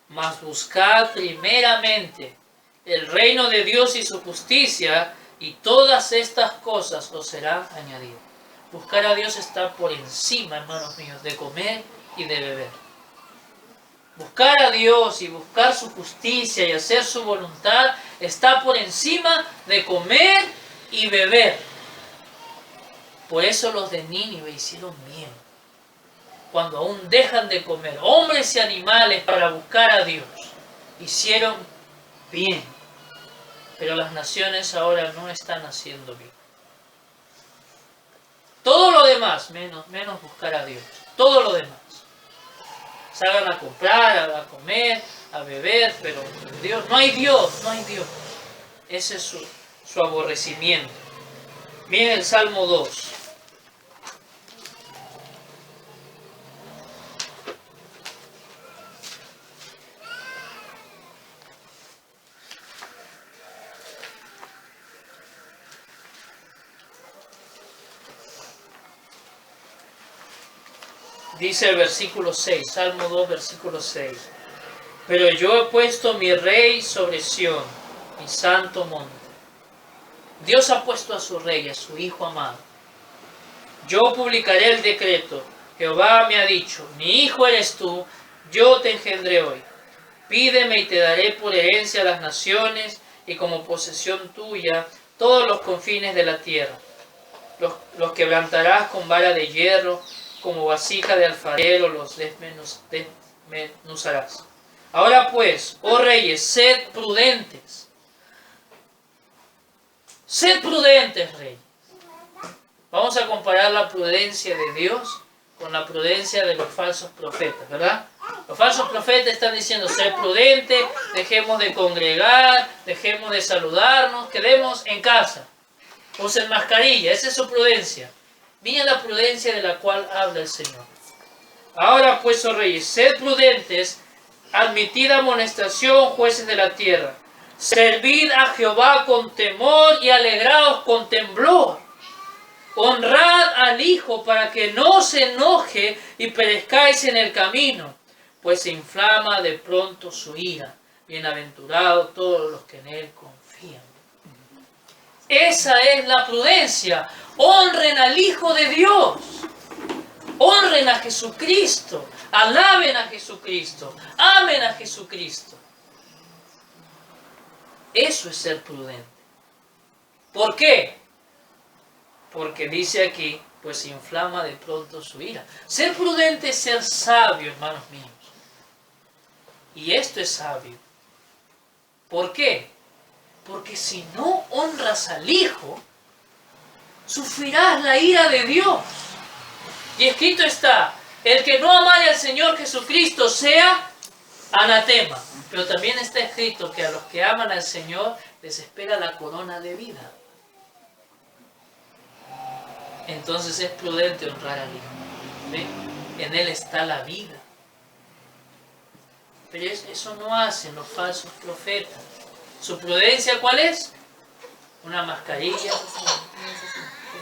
Mas buscad primeramente el reino de Dios y su justicia, y todas estas cosas os serán añadidas. Buscar a Dios está por encima, hermanos míos, de comer y de beber. Buscar a Dios y buscar su justicia y hacer su voluntad está por encima de comer y beber. Por eso los de Nínive hicieron bien. Cuando aún dejan de comer hombres y animales para buscar a Dios, hicieron bien. Pero las naciones ahora no están haciendo bien. Todo lo demás, menos buscar a Dios. Todo lo demás. Salgan a comprar, a comer, a beber, pero Dios, no hay Dios, no hay Dios. Ese es su aborrecimiento. Miren el Salmo 2. Dice el versículo 6, Salmo 2, versículo 6. Pero yo he puesto mi rey sobre Sión, mi santo monte. Dios ha puesto a su rey, a su hijo amado. Yo publicaré el decreto. Jehová me ha dicho, mi hijo eres tú, yo te engendré hoy. Pídeme y te daré por herencia a las naciones y como posesión tuya todos los confines de la tierra. Los quebrantarás con vara de hierro, como vasija de alfarero los desmenuzarás. Ahora pues, oh reyes, sed prudentes. Sed prudentes, reyes. Vamos a comparar la prudencia de Dios con la prudencia de los falsos profetas, ¿verdad? Los falsos profetas están diciendo, sed prudentes, dejemos de congregar, dejemos de saludarnos, quedemos en casa. Usen mascarilla, esa es su prudencia. Miren la prudencia de la cual habla el Señor. Ahora pues, oh reyes, sed prudentes, admitid amonestación, jueces de la tierra. Servid a Jehová con temor y alegraos con temblor. Honrad al Hijo para que no se enoje y perezcáis en el camino, pues se inflama de pronto su ira. Bienaventurados todos los que en Él confían. Esa es la prudencia. Honren al Hijo de Dios. Honren a Jesucristo. Alaben a Jesucristo. Amen a Jesucristo. Eso es ser prudente. ¿Por qué? Porque dice aquí, pues se inflama de pronto su ira. Ser prudente es ser sabio, hermanos míos. Y esto es sabio. ¿Por qué? Porque si no honras al Hijo, sufrirás la ira de Dios. Y escrito está, El que no amare al Señor Jesucristo sea anatema. Pero también está escrito que a los que aman al Señor les espera la corona de vida. Entonces es prudente honrar al Hijo. ¿Ve? En Él está la vida. Pero eso no hacen los falsos profetas. ¿Su prudencia cuál es? Una mascarilla,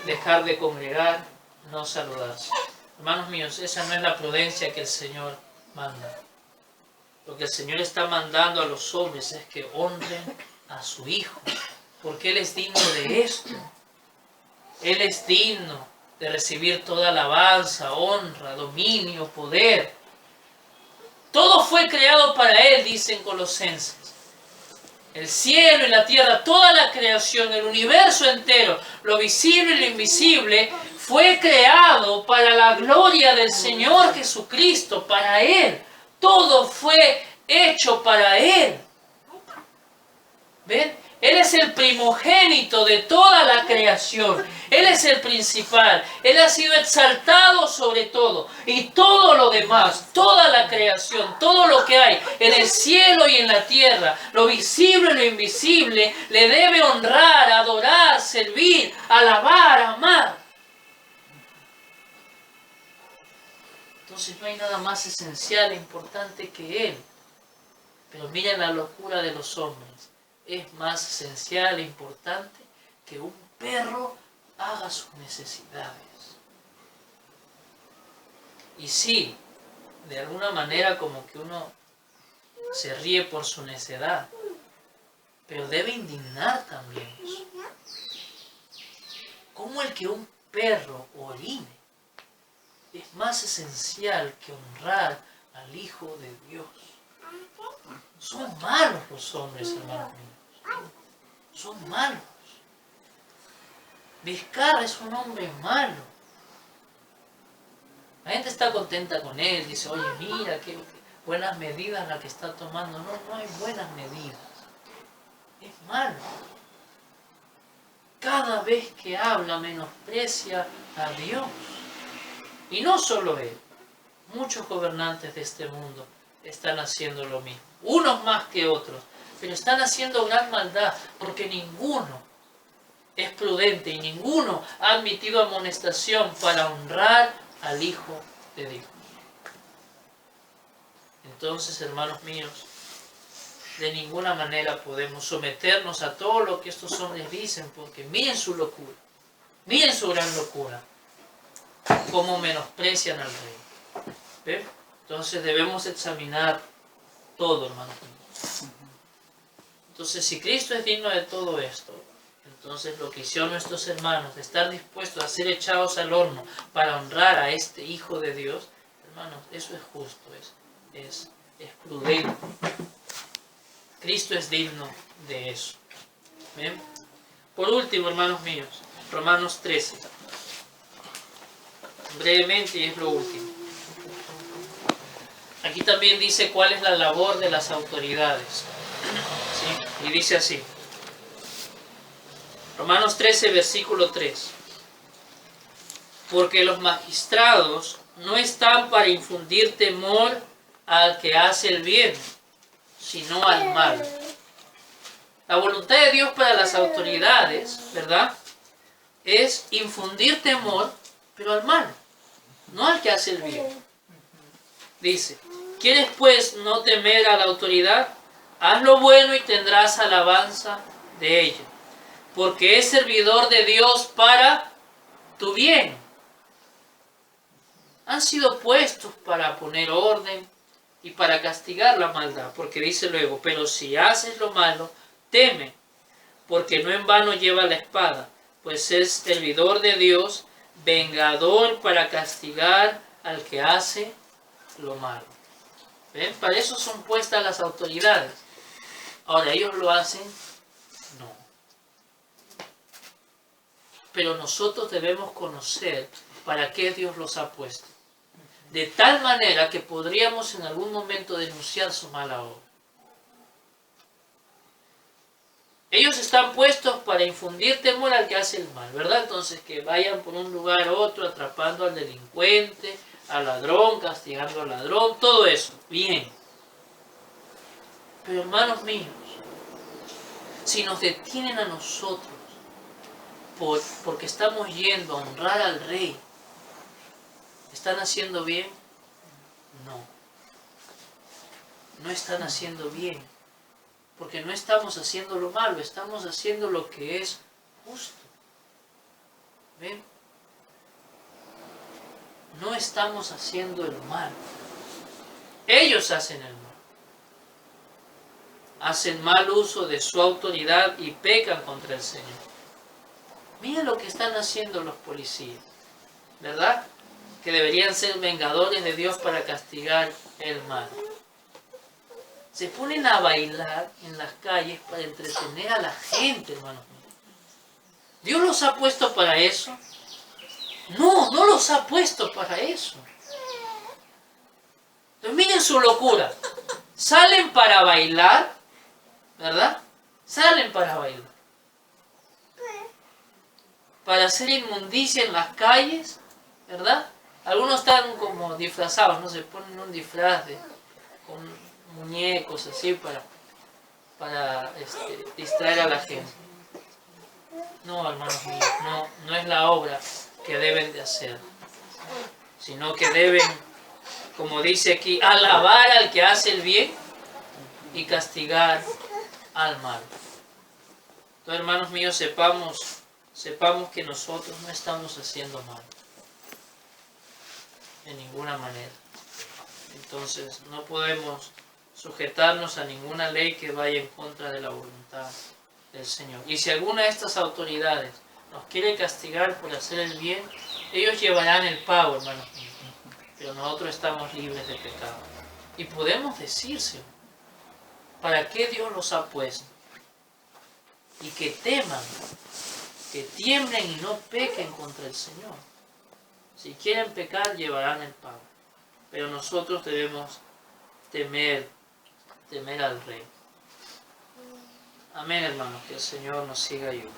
dejar de congregar, no saludarse. Hermanos míos, esa no es la prudencia que el Señor manda. Lo que el Señor está mandando a los hombres es que honren a su Hijo, porque Él es digno de esto. Él es digno de recibir toda alabanza, honra, dominio, poder. Todo fue creado para Él, dicen Colosenses. El cielo y la tierra, toda la creación, el universo entero, lo visible y lo invisible, fue creado para la gloria del Señor Jesucristo, para Él. Todo fue hecho para Él. ¿Ven? Él es el primogénito de toda la creación. Él es el principal. Él ha sido exaltado sobre todo. Y todo lo demás, toda la creación, todo lo que hay en el cielo y en la tierra, lo visible y lo invisible, le debe honrar, adorar, servir, alabar, amar. Entonces no hay nada más esencial e importante que Él. Pero miren la locura de los hombres. Es más esencial e importante que un perro haga sus necesidades. Y sí, de alguna manera como que uno se ríe por su necedad, pero debe indignar también eso. ¿Cómo el que un perro orine es más esencial que honrar al Hijo de Dios? Son malos los hombres, hermanos míos. Son malos. Vizcarra es un hombre malo. La gente está contenta con él, dice, oye, mira qué buenas medidas las que está tomando. No, no hay buenas medidas. Es malo. Cada vez que habla menosprecia a Dios. Y no solo él. Muchos gobernantes de este mundo están haciendo lo mismo. Unos más que otros. Pero están haciendo gran maldad porque ninguno es prudente y ninguno ha admitido amonestación para honrar al Hijo de Dios. Entonces, hermanos míos, de ninguna manera podemos someternos a todo lo que estos hombres dicen, porque miren su locura, miren su gran locura, cómo menosprecian al Rey. ¿Ven? Entonces debemos examinar todo, hermanos míos. Entonces, si Cristo es digno de todo esto, entonces lo que hicieron nuestros hermanos, de estar dispuestos a ser echados al horno para honrar a este Hijo de Dios, hermanos, eso es justo, es prudente. Cristo es digno de eso. ¿Bien? Por último, hermanos míos, Romanos 13. Brevemente, y es lo último. Aquí también dice cuál es la labor de las autoridades. ¿Sí? Y dice así. Romanos 13, versículo 3. Porque los magistrados no están para infundir temor al que hace el bien, sino al mal. La voluntad de Dios para las autoridades, ¿verdad?, es infundir temor, pero al mal, no al que hace el bien. Dice, ¿quieres pues no temer a la autoridad? Haz lo bueno y tendrás alabanza de ella, porque es servidor de Dios para tu bien. Han sido puestos para poner orden y para castigar la maldad, porque dice luego, pero si haces lo malo, teme, porque no en vano lleva la espada, pues es servidor de Dios, vengador para castigar al que hace lo malo. ¿Ven? Para eso son puestas las autoridades. Ahora, ¿ellos lo hacen? No. Pero nosotros debemos conocer para qué Dios los ha puesto. De tal manera que podríamos en algún momento denunciar su mala obra. Ellos están puestos para infundir temor al que hace el mal, ¿verdad? Entonces que vayan por un lugar a otro atrapando al delincuente, al ladrón, castigando al ladrón, todo eso, bien. Pero hermanos míos, si nos detienen a nosotros porque estamos yendo a honrar al Rey, ¿están haciendo bien? No. No están haciendo bien. Porque no estamos haciendo lo malo, estamos haciendo lo que es justo. ¿Ven? No estamos haciendo el mal. Ellos hacen el mal. Hacen mal uso de su autoridad y pecan contra el Señor. Miren lo que están haciendo los policías, ¿verdad? Que deberían ser vengadores de Dios para castigar el mal. Se ponen a bailar en las calles para entretener a la gente, hermanos míos. ¿Dios los ha puesto para eso? No, no los ha puesto para eso. Entonces miren su locura. Salen para bailar, ¿verdad? Salen para bailar. Para hacer inmundicia en las calles, ¿verdad? Algunos están como disfrazados, ¿no? Se ponen un disfraz con muñecos así para distraer a la gente. No, hermanos míos, no es la obra que deben de hacer, sino que deben, como dice aquí, alabar al que hace el bien y castigar al mal. Entonces, hermanos míos, sepamos que nosotros no estamos haciendo mal de ninguna manera. Entonces no podemos sujetarnos a ninguna ley que vaya en contra de la voluntad del Señor. Y si alguna de estas autoridades nos quiere castigar por hacer el bien, ellos llevarán el pago, hermanos míos. Pero nosotros estamos libres de pecado. Y podemos decírselo. ¿Para qué Dios los ha puesto? Y que teman, que tiemblen y no pequen contra el Señor. Si quieren pecar, llevarán el pago. Pero nosotros debemos temer al Rey. Amén, hermanos, que el Señor nos siga ayudando.